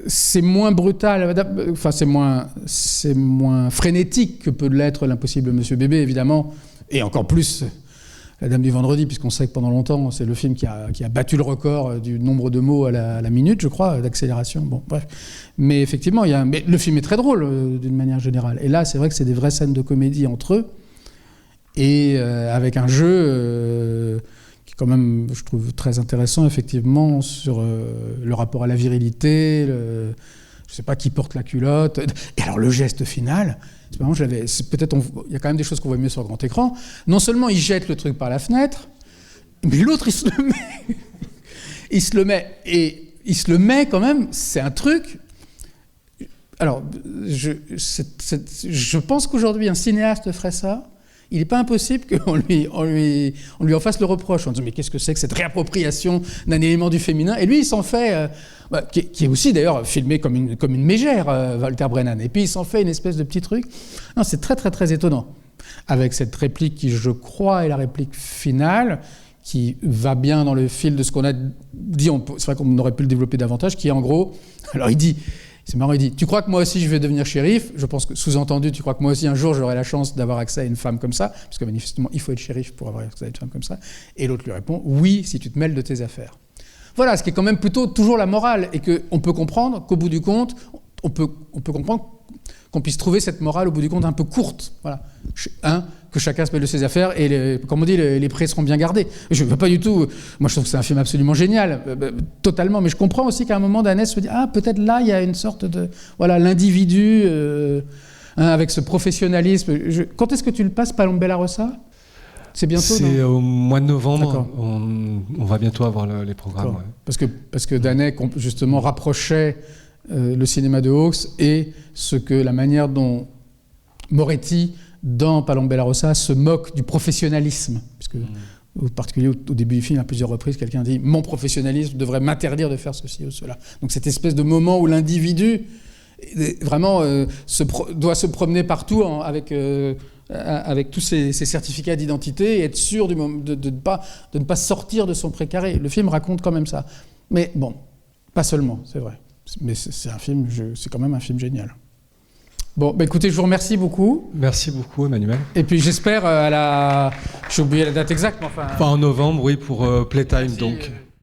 c'est moins brutal, enfin c'est moins frénétique que peut l'être l'impossible Monsieur Bébé, évidemment, et encore plus La Dame du Vendredi, puisqu'on sait que pendant longtemps, c'est le film qui a battu le record du nombre de mots à la minute, je crois, d'accélération. Bon, bref. Mais effectivement, mais le film est très drôle, d'une manière générale. Et là, c'est vrai que c'est des vraies scènes de comédie entre eux, et avec un jeu qui est quand même, je trouve, très intéressant, effectivement, sur le rapport à la virilité, je ne sais pas qui porte la culotte. Et alors, le geste final... il y a quand même des choses qu'on voit mieux sur le grand écran. Non seulement il jette le truc par la fenêtre, mais l'autre, il se le met. Il se le met quand même, c'est un truc... Alors, je pense qu'aujourd'hui, un cinéaste ferait ça. Il n'est pas impossible qu'on lui en fasse le reproche en disant « Mais qu'est-ce que c'est que cette réappropriation d'un élément du féminin ?» Et lui, il s'en fait... qui est aussi d'ailleurs filmé comme une mégère, Walter Brennan. Et puis il s'en fait une espèce de petit truc. Non, c'est très très très étonnant. Avec cette réplique qui, je crois, est la réplique finale, qui va bien dans le fil de ce qu'on a dit. C'est vrai qu'on aurait pu le développer davantage, qui est en gros... Alors il dit... C'est marrant, il dit « Tu crois que moi aussi je vais devenir shérif ?» Je pense que, sous-entendu, tu crois que moi aussi un jour j'aurai la chance d'avoir accès à une femme comme ça, parce que manifestement il faut être shérif pour avoir accès à une femme comme ça. Et l'autre lui répond « Oui, si tu te mêles de tes affaires. » Voilà, ce qui est quand même plutôt toujours la morale, et qu'on peut comprendre qu'au bout du compte, on peut comprendre qu'on puisse trouver cette morale au bout du compte un peu courte. Voilà. Que chacun se mêle de ses affaires, et comme on dit, les prés seront bien gardés. Je ne veux pas du tout... Moi, je trouve que c'est un film absolument génial, totalement, mais je comprends aussi qu'à un moment, Danès se dit « Ah, peut-être là, il y a une sorte de... Voilà, l'individu, avec ce professionnalisme. » Quand est-ce que tu le passes, Palombella Rossa ? C'est bientôt, c'est au mois de novembre. On va bientôt avoir les programmes. Ouais. Parce que Danet, justement, rapprochait le cinéma de Hawks et la manière dont Moretti dans Palombe Rosa, se moque du professionnalisme. Puisque, en particulier au début du film, à plusieurs reprises, quelqu'un dit « Mon professionnalisme devrait m'interdire de faire ceci ou cela ». Donc cette espèce de moment où l'individu vraiment doit se promener partout avec tous ces certificats d'identité et être sûr de ne pas sortir de son précaré. Le film raconte quand même ça. Mais bon, pas seulement, c'est vrai. Mais c'est quand même un film génial. Bon, bah écoutez, je vous remercie beaucoup. Merci beaucoup, Emmanuel. Et puis j'espère j'ai oublié la date exacte, mais enfin... En novembre, oui, pour Playtime, donc.